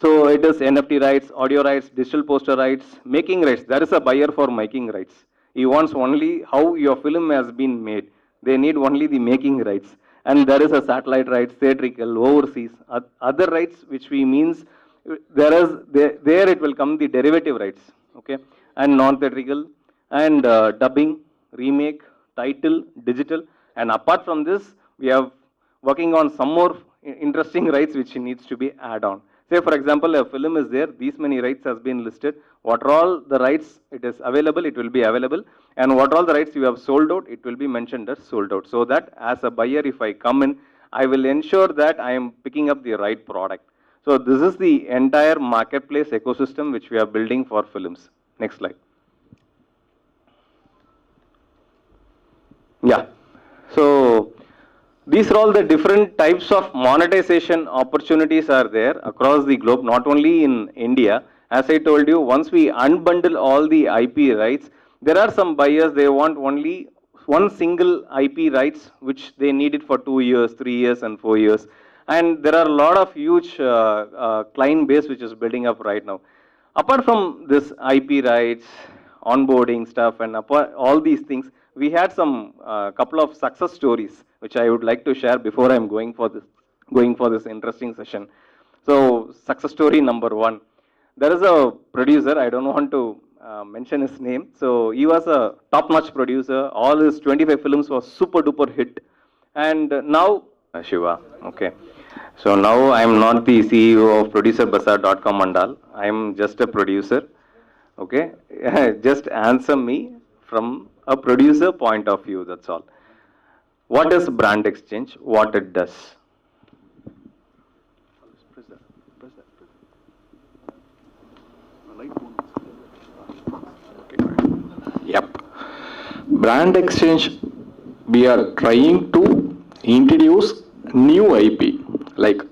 So it is NFT rights, audio rights, digital poster rights, making rights. There is a buyer for making rights. He wants only how your film has been made. They need only the making rights. And there is a satellite rights, theatrical, overseas, other rights, which we means there it will come the derivative rights, okay, and non-theatrical, and dubbing, remake, title, digital, and apart from this, we are working on some more interesting rights which needs to be add on. Say for example, a film is there, these many rights has been listed. What are all the rights it is available, it will be available, and what all the rights you have sold out, it will be mentioned as sold out. So that as a buyer, if I come in, I will ensure that I am picking up the right product. So this is the entire marketplace ecosystem which we are building for films. Next slide. Yeah. So these are all the different types of monetization opportunities are there across the globe, not only in India. As I told you, once we unbundle all the IP rights, there are some buyers, they want only one single IP rights, which they need it for 2 years, 3 years, and 4 years. And there are a lot of huge client base which is building up right now. Apart from this IP rights, onboarding stuff, and all these things, we had some couple of success stories which I would like to share before I'm going for this interesting session. So success story number one. There is a producer, I don't want to mention his name. So he was a top-notch producer. All his 25 films was super duper hit. And now, Shiva, okay. So now I'm not the CEO of producerbazaar.com and all. I'm just a producer. Okay. Just answer me from a producer point of view, that's all. What is brand exchange? What it does? Press that. Press that. Yep. Brand exchange, we are trying to introduce new IP. Like,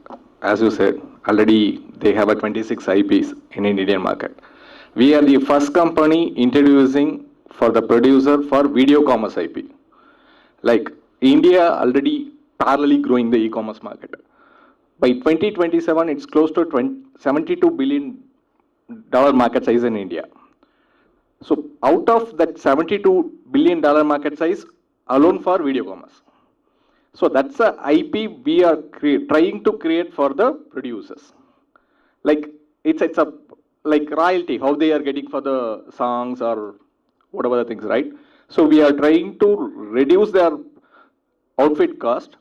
as you said, already they have a 26 IPs in Indian market. We are the first company introducing for the producer for video commerce IP. Like, India already parallelly growing the e-commerce market. By 2027, it's close to $72 billion market size in India. So out of that $72 billion market size alone for video commerce. So that's a IP we are trying to create for the producers. Like it's a like royalty, how they are getting for the songs or whatever the things, right? So we are trying to reduce their outfit cost.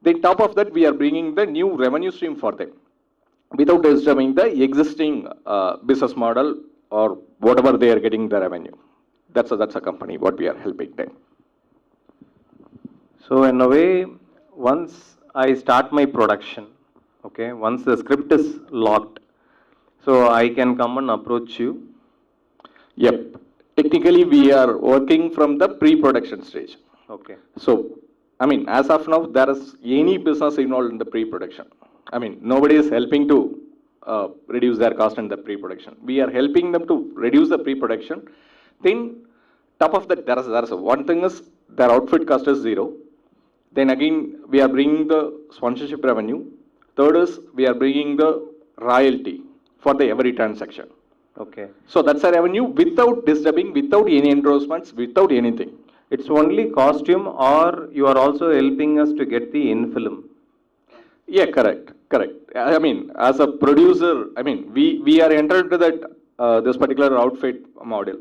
Then top of that, we are bringing the new revenue stream for them without disturbing the existing business model or whatever they are getting the revenue. That's a company what we are helping them. So in a way, once I start my production, okay, once the script is locked, so I can come and approach you. Yep. Technically, we are working from the pre-production stage. Okay. So, I mean, as of now, there is any business involved in the pre-production. I mean, nobody is helping to reduce their cost in the pre-production. We are helping them to reduce the pre-production. Then, top of that, there is one thing is their outfit cost is zero. Then again, we are bringing the sponsorship revenue. Third is we are bringing the royalty for the every transaction. Okay. So that's a revenue without disturbing, without any endorsements, without anything. It's only costume, or you are also helping us to get the in-film? Yeah, correct. I mean, as a producer, I mean, we are entered into that this particular outfit model.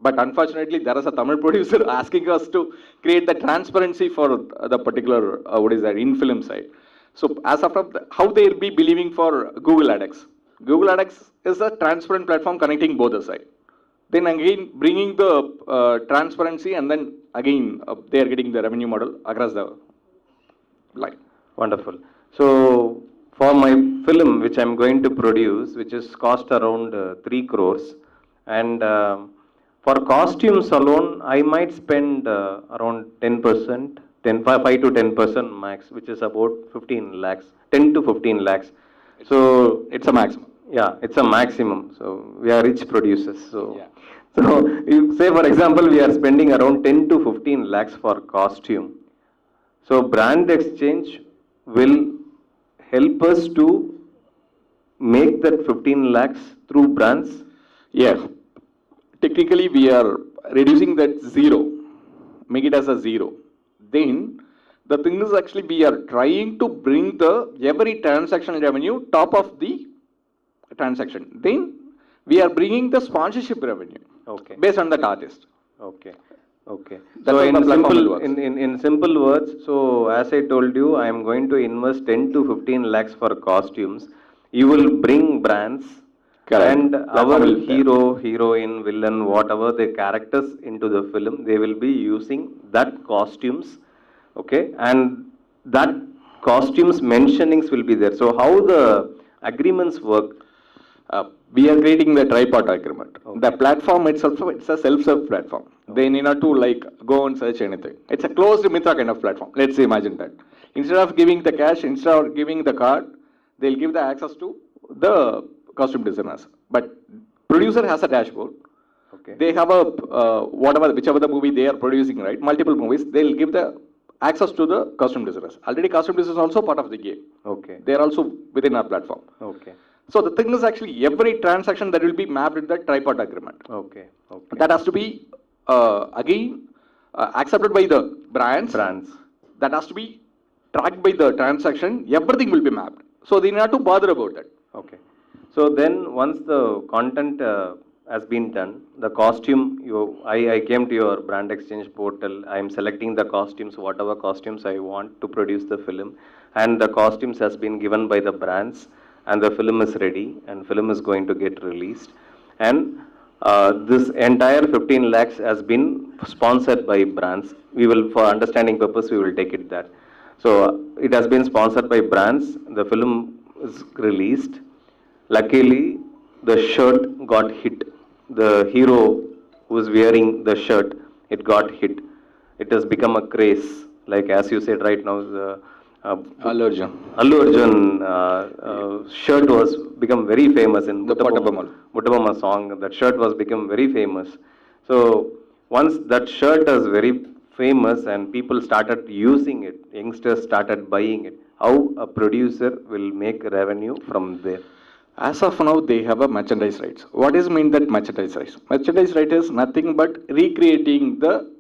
But unfortunately, there is a Tamil producer asking us to create the transparency for the particular, in-film side. So as of now, how they will be believing for Google AdX? Google AdX is a transparent platform connecting both the sides. Then again, bringing the transparency, and then again, they are getting the revenue model across the line. Wonderful. So for my film, which I'm going to produce, which is cost around 3 crores, and for costumes alone, I might spend around 10%, 5 to 10% max, which is about 15 lakhs, 10 to 15 lakhs. So It's a maximum. yeah, it's a maximum. So we are rich producers. So, Yeah. so you say for example, we are spending around 10 to 15 lakhs for costume. So brand exchange will help us to make that 15 lakhs through brands. Yeah. Technically, we are reducing that zero, make it as a zero. Then the thing is actually we are trying to bring the every transaction revenue top of the transaction. Then we are bringing the sponsorship revenue Okay. based on that artist. Okay. Okay. That's So how in the platform simple works. in simple words, so as I told you, I am going to invest 10 to 15 lakhs for costumes. You will bring brands Correct. and Platform our will be there. hero, heroine, villain, whatever the characters into the film, they will be using that costumes. Okay, and that costumes mentionings will be there. So how the agreements work? We are creating the tripart agreement. Okay. The platform itself, it's a self-serve platform. They need not to like go and search anything. It's a closed Mitra kind of platform. Let's imagine that. Instead of giving the cash, instead of giving the card, they'll give the access to the costume designers. But producer has a dashboard. Okay. They have a whichever the movie they are producing, right? Multiple movies. They'll give the access to the costume designers. Already, costume designers is also part of the game. Okay. They are also within our platform. Okay. So the thing is actually every transaction that will be mapped in the tripart agreement. Okay. Okay. That has to be again accepted by the brands. Brands. That has to be tracked by the transaction. Everything will be mapped. So they need not to bother about that. Okay. So then once the content has been done, the costume, I came to your brand exchange portal, I am selecting the costumes, whatever costumes I want to produce the film, and the costumes has been given by the brands, and the film is ready, and film is going to get released. And this entire 15 lakhs has been sponsored by brands. We will, for understanding purpose, we will take it that. So it has been sponsored by brands. The film is released. Luckily, the shirt got hit. The hero who was wearing the shirt, it got hit. It has become a craze. Like as you said right now, the Allu Arjun shirt was become very famous in The Pattabammal. Muttabamma song. That shirt was become very famous. So once that shirt is very famous and people started using it, youngsters started buying it, how a producer will make revenue from there? As of now, they have a merchandise rights. What is mean that merchandise rights? Merchandise right is nothing but recreating the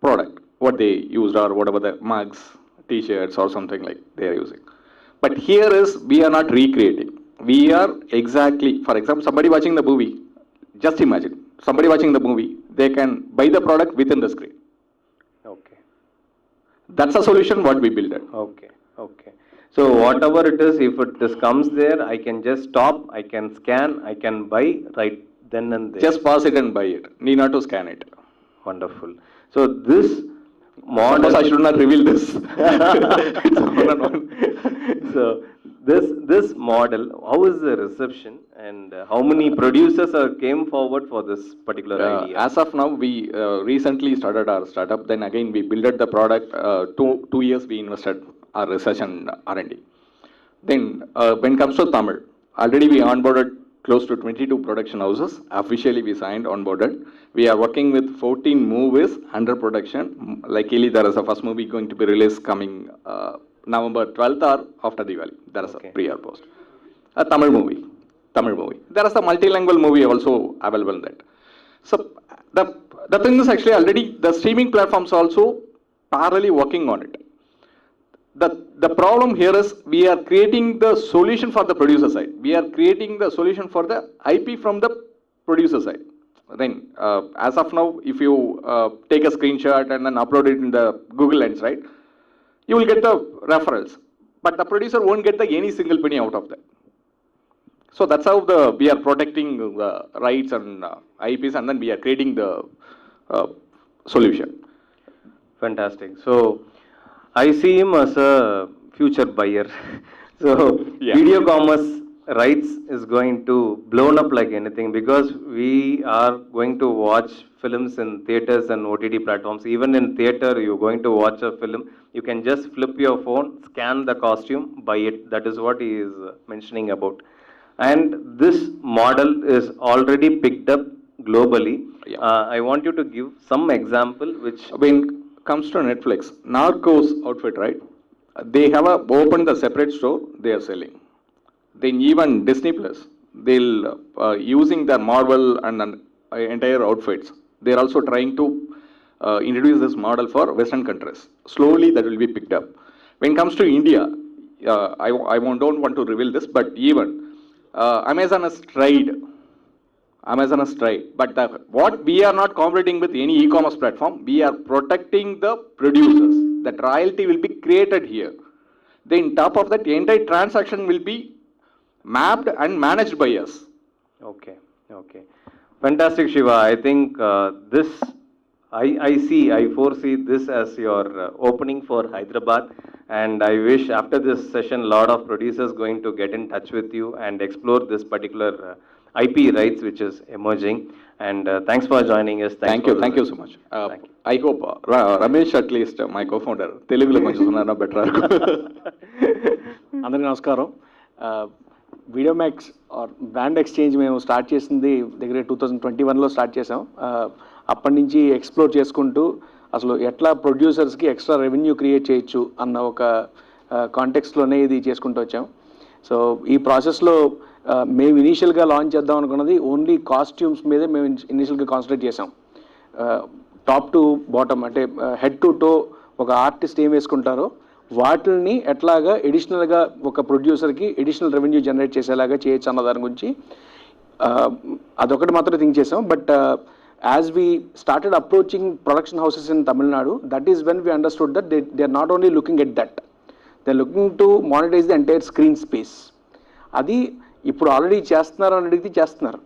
product, what they used or whatever the mugs, t-shirts or something like they are using. But here is we are not recreating. We are exactly, for example, somebody watching the movie, just imagine, somebody watching the movie, they can buy the product within the screen. Okay. That's a solution what we built. Okay. Okay. So whatever it is, if it just comes there, I can just stop, I can scan, I can buy right then and there. Just pass it and buy it. Need not to scan it. Wonderful. So this model. Suppose I should not reveal this. It's a one-on-one. So this model, how is the reception, and how many producers came forward for this particular idea? As of now, we recently started our startup. Then again, we built the product. 2 years we invested our research and R&D. Then when it comes to Tamil, already we onboarded close to 22 production houses. Officially, we signed onboarded. We are working with 14 movies under production. Luckily, there is a first movie going to be released coming November 12th or after Diwali. There is Okay. a pre or post. A Tamil movie. There is a multilingual movie also available in that. So the thing is actually already the streaming platforms also parallelly working on it. The problem here is we are creating the solution for the producer side. We are creating the solution for the IP from the producer side. Then, as of now, if you take a screenshot and then upload it in the Google Lens, right, you will get the referrals. But the producer won't get any single penny out of that. So that's how we are protecting the rights and IPs, and then we are creating the solution. Fantastic. So I see him as a future buyer. So Yeah. video commerce rights is going to blown up like anything, because we are going to watch films in theaters and OTT platforms. Even in theater, you're going to watch a film, you can just flip your phone, scan the costume, buy it. That is what he is mentioning about. And this model is already picked up globally. Yeah. I want you to give some example which When comes to Netflix, Narcos outfit, right? They have opened the separate store, they are selling. Then even Disney Plus, they'll using their Marvel and entire outfits. They're also trying to introduce this model for Western countries. Slowly, that will be picked up. When it comes to India, don't want to reveal this, but even Amazon has tried. Amazon has tried, but what we are not competing with any e-commerce platform. We are protecting the producers. That royalty will be created here. Then top of that, the entire transaction will be mapped and managed by us. Okay, okay. Fantastic, Shiva. I think this, I foresee this as your opening for Hyderabad. And I wish after this session, a lot of producers going to get in touch with you and explore this particular IP rights which is emerging. And thanks for joining us. Thank you so much. Thank you. I hope Ramesh, at least my co-founder, Telugu కొంచెం better. అందరికీ నమస్కారం. Video max our brand exchange మేము start చేసింది దగ్గర 2021లో start చేసాం. అప్పటి నుంచి explore చేసుకుంటూ అసలు ఎట్లా ప్రొడ్యూసర్స్కి ఎక్స్ట్రా రెవెన్యూ క్రియేట్ చేయొచ్చు అన్న ఒక కాంటెక్స్ట్లోనే ఇది చేసుకుంటూ వచ్చాం. సో ఈ ప్రాసెస్లో మేము ఇనీషియల్గా లాంచ్ చేద్దాం అనుకున్నది ఓన్లీ కాస్ట్యూమ్స్ మీదే మేము ఇనీషియల్గా కాన్సన్ట్రేట్ చేసాం. టాప్ టు బాటమ్ అంటే హెడ్ టు టో ఒక ఆర్టిస్ట్ ఏం వేసుకుంటారో వాటిని ఎట్లాగా ఎడిషనల్గా ఒక ప్రొడ్యూసర్కి ఎడిషనల్ రెవెన్యూ జనరేట్ చేసేలాగా చేయొచ్చు అన్న దాని గురించి అదొకటి మాత్రం థింక్ చేసాం. But as we started approaching production houses in Tamil Nadu, that is when we understood that they are not only looking at that, they are looking to monetise the entire screen space. అది ఇప్పుడు already చేస్తున్నారు అని అడిగితే చేస్తున్నారు.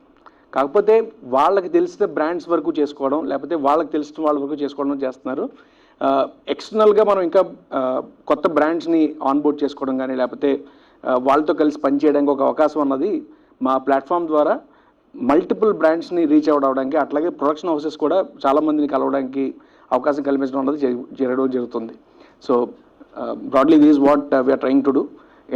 కాకపోతే వాళ్ళకి తెలిసిన brands వరకు చేసుకోవడం, లేకపోతే వాళ్ళకి తెలిసిన వాళ్ళ వరకు చేసుకోవడం చేస్తున్నారు. ఎక్స్టర్నల్గా మనం ఇంకా కొత్త బ్రాండ్స్ని ఆన్బోర్డ్ చేసుకోవడం కానీ, లేకపోతే వాళ్ళతో కలిసి పనిచేయడానికి ఒక అవకాశం అన్నది మా ప్లాట్ఫామ్ ద్వారా మల్టిపుల్ బ్రాండ్స్ని రీచ్ అవడానికి, అట్లాగే ప్రొడక్షన్ హౌసెస్ కూడా చాలామందిని కలవడానికి అవకాశం కల్పించడం అన్నది జరుగుతుంది. So broadly this is what we are trying to do.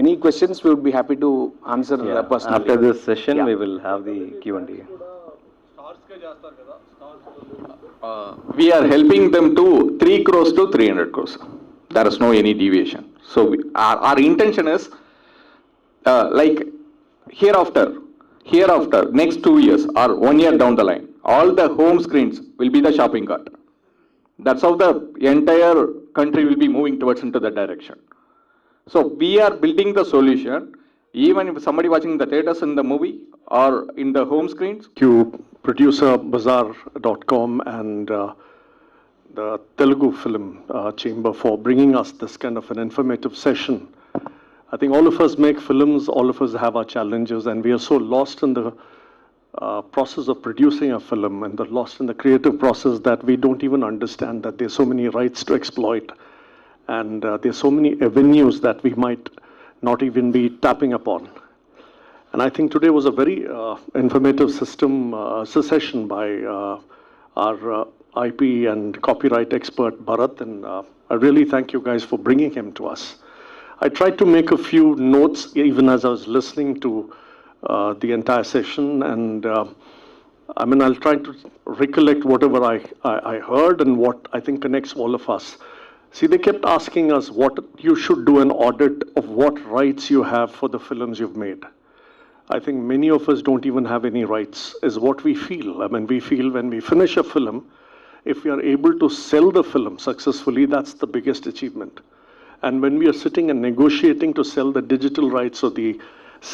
Any questions, we would be happy to answer personally. After this session, we will have the Q&A. We are helping them to 3 crores to 300 crores. There is no any deviation. So our intention is like hereafter, next 2 years or 1 year down the line, all the home screens will be the shopping cart. That's how the entire country will be moving towards into that direction. So we are building the solution, even if somebody watching the theaters in the movie or in the home screens. Thank you, producerbazaar.com and the Telugu Film Chamber for bringing us this kind of an informative session. I think all of us make films, all of us have our challenges, and we are so lost in the process of producing a film and lost in the creative process that we don't even understand that there's so many rights to exploit. And there's so many avenues that we might not even be tapping upon. And I think today was a very informative session by our IP and copyright expert Bharat, and I really thank you guys for bringing him to us. I tried to make a few notes even as I was listening to the entire session, and I'll try to recollect whatever I heard and what I think connects all of us. See, they kept asking us what you should do an audit of what rights you have for the films you've made. I think many of us don't even have any rights, is what we feel. We feel when we finish a film, if we are able to sell the film successfully, that's the biggest achievement. And when we are sitting and negotiating to sell the digital rights or the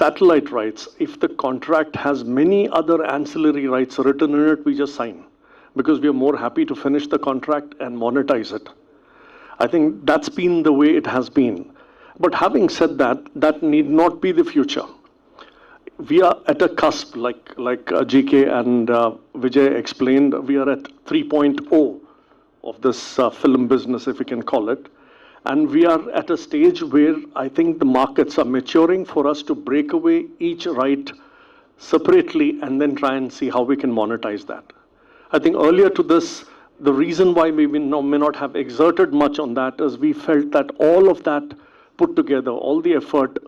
satellite rights, if the contract has many other ancillary rights written in it, we just sign, because we are more happy to finish the contract and monetize it. I think that's been the way it has been. But having said that, that need not be the future. We are at a cusp, like GK and Vijay explained, we are at 3.0 of this film business, if we can call it. And we are at a stage where I think the markets are maturing for us to break away each right separately and then try and see how we can monetize that. I think earlier to this, the reason why we may not have exerted much on that is we felt that all of that put together, all the effort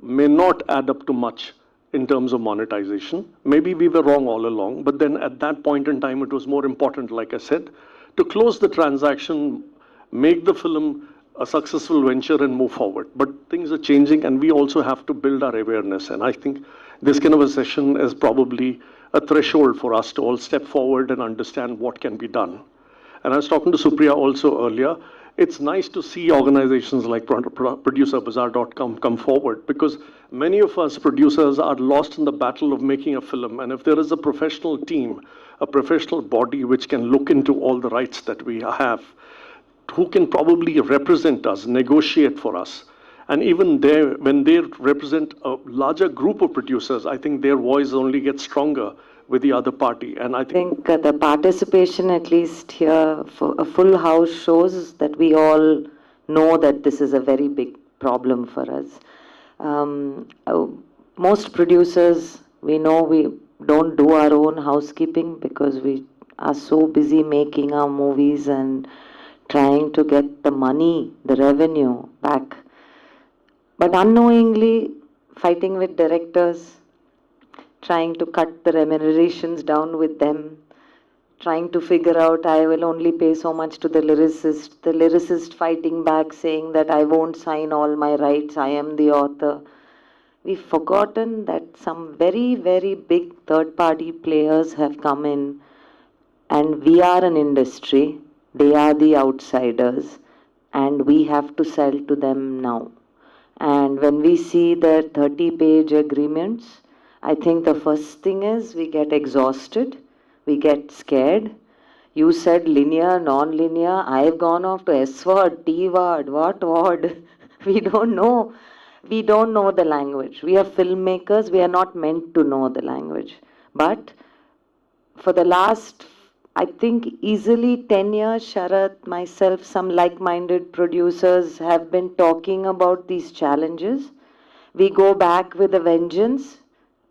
may not add up to much in terms of monetization. Maybe we were wrong all along, but then at that point in time, it was more important, like I said, to close the transaction, make the film a successful venture and move forward. But things are changing and we also have to build our awareness. And I think this kind of a session is probably a threshold for us to all step forward and understand what can be done. And I was talking to Supriya also earlier. It's nice to see organizations like producerbazaar.com come forward, because many of us producers are lost in the battle of making a film. And if there is a professional team, a professional body which can look into all the rights that we have, who can probably represent us, negotiate for us, and even there, when they represent a larger group of producers, I think their voice only gets stronger with the other party. And I think The participation, at least here, for a full house shows that we all know that this is a very big problem for us. Most producers, we know we don't do our own housekeeping because we are so busy making our movies and trying to get the money, the revenue back. But unknowingly, fighting with directors, trying to cut the remunerations down with them, trying to figure out I will only pay so much to the lyricist fighting back saying that I won't sign all my rights, I am the author. We've forgotten that some very, very big third-party players have come in, and we are an industry, they are the outsiders, and we have to sell to them now. And when we see their 30-page agreements, I think the first thing is we get exhausted, we get scared. You said linear, non-linear. I've gone off to S-word, T-word, what word? We don't know. We don't know the language. We are filmmakers. We are not meant to know the language. But for the last, I think, easily 10 years, Sharath, myself, some like-minded producers have been talking about these challenges. We go back with a vengeance.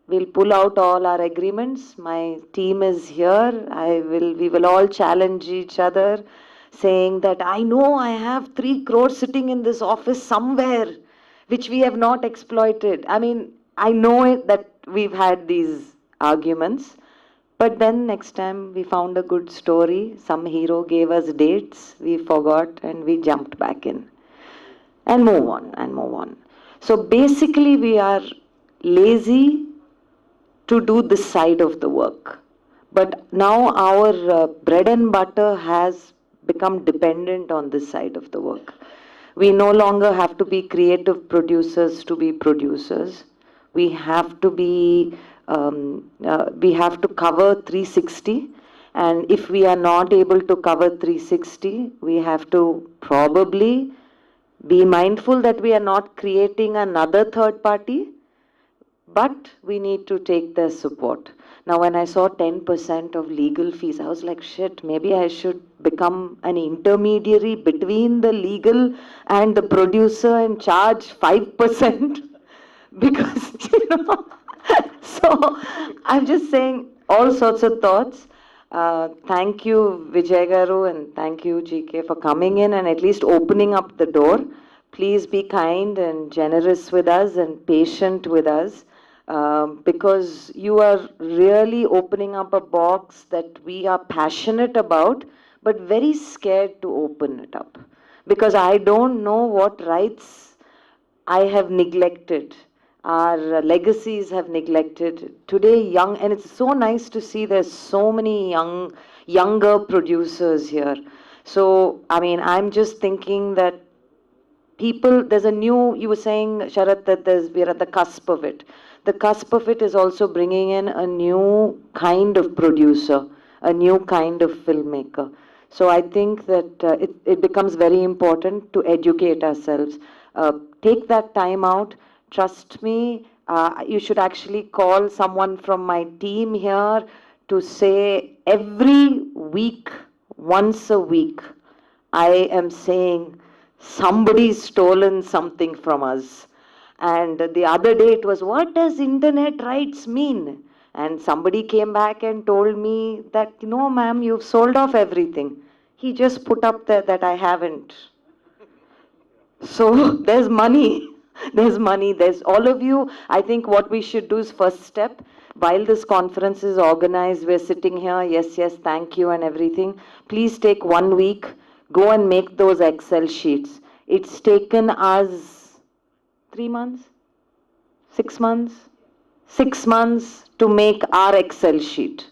We'll pull out all our agreements. My team is here. We will all challenge each other, saying that I know I have 3 crores sitting in this office somewhere, which we have not exploited. I mean, I know it, that we've had these arguments. But then next time we found a good story, some hero gave us dates, we forgot and we jumped back in. And move on, and move on. So basically we are lazy to do this side of the work. But now our bread and butter has become dependent on this side of the work. We no longer have to be creative producers to be producers. We have to be we have to cover 360, and if we are not able to cover 360, we have to probably be mindful that we are not creating another third party, but we need to take their support. Now, when I saw 10% of legal fees, I was like, shit, maybe I should become an intermediary between the legal and the producer and charge 5%. Because, so I'm just saying all sorts of thoughts. Thank you, Vijay Garu, and thank you, GK, for coming in and at least opening up the door. Please be kind and generous with us and patient with us, because you are really opening up a box that we are passionate about, but very scared to open it up. Because I don't know what rights I have neglected. Our legacies have neglected. Today, and it's so nice to see there's so many younger producers here. So, I mean, I'm just thinking that there's a new, you were saying, Sharath, that we're at the cusp of it. The cusp of it is also bringing in a new kind of producer, a new kind of filmmaker. So I think that it becomes very important to educate ourselves. Take that time out. Trust me, you should actually call someone from my team here to say every week, once a week, I am saying, somebody's stolen something from us. And the other day it was, what does internet rights mean? And somebody came back and told me that, no, ma'am, you've sold off everything. He just put up there that I haven't. So there's money. There's money. There's all of you. I think what we should do is first step. While this conference is organized, we're sitting here. Yes, yes, thank you and everything. Please take 1 week. Go and make those Excel sheets. It's taken us 3 months, 6 months, 6 months to make our Excel sheet.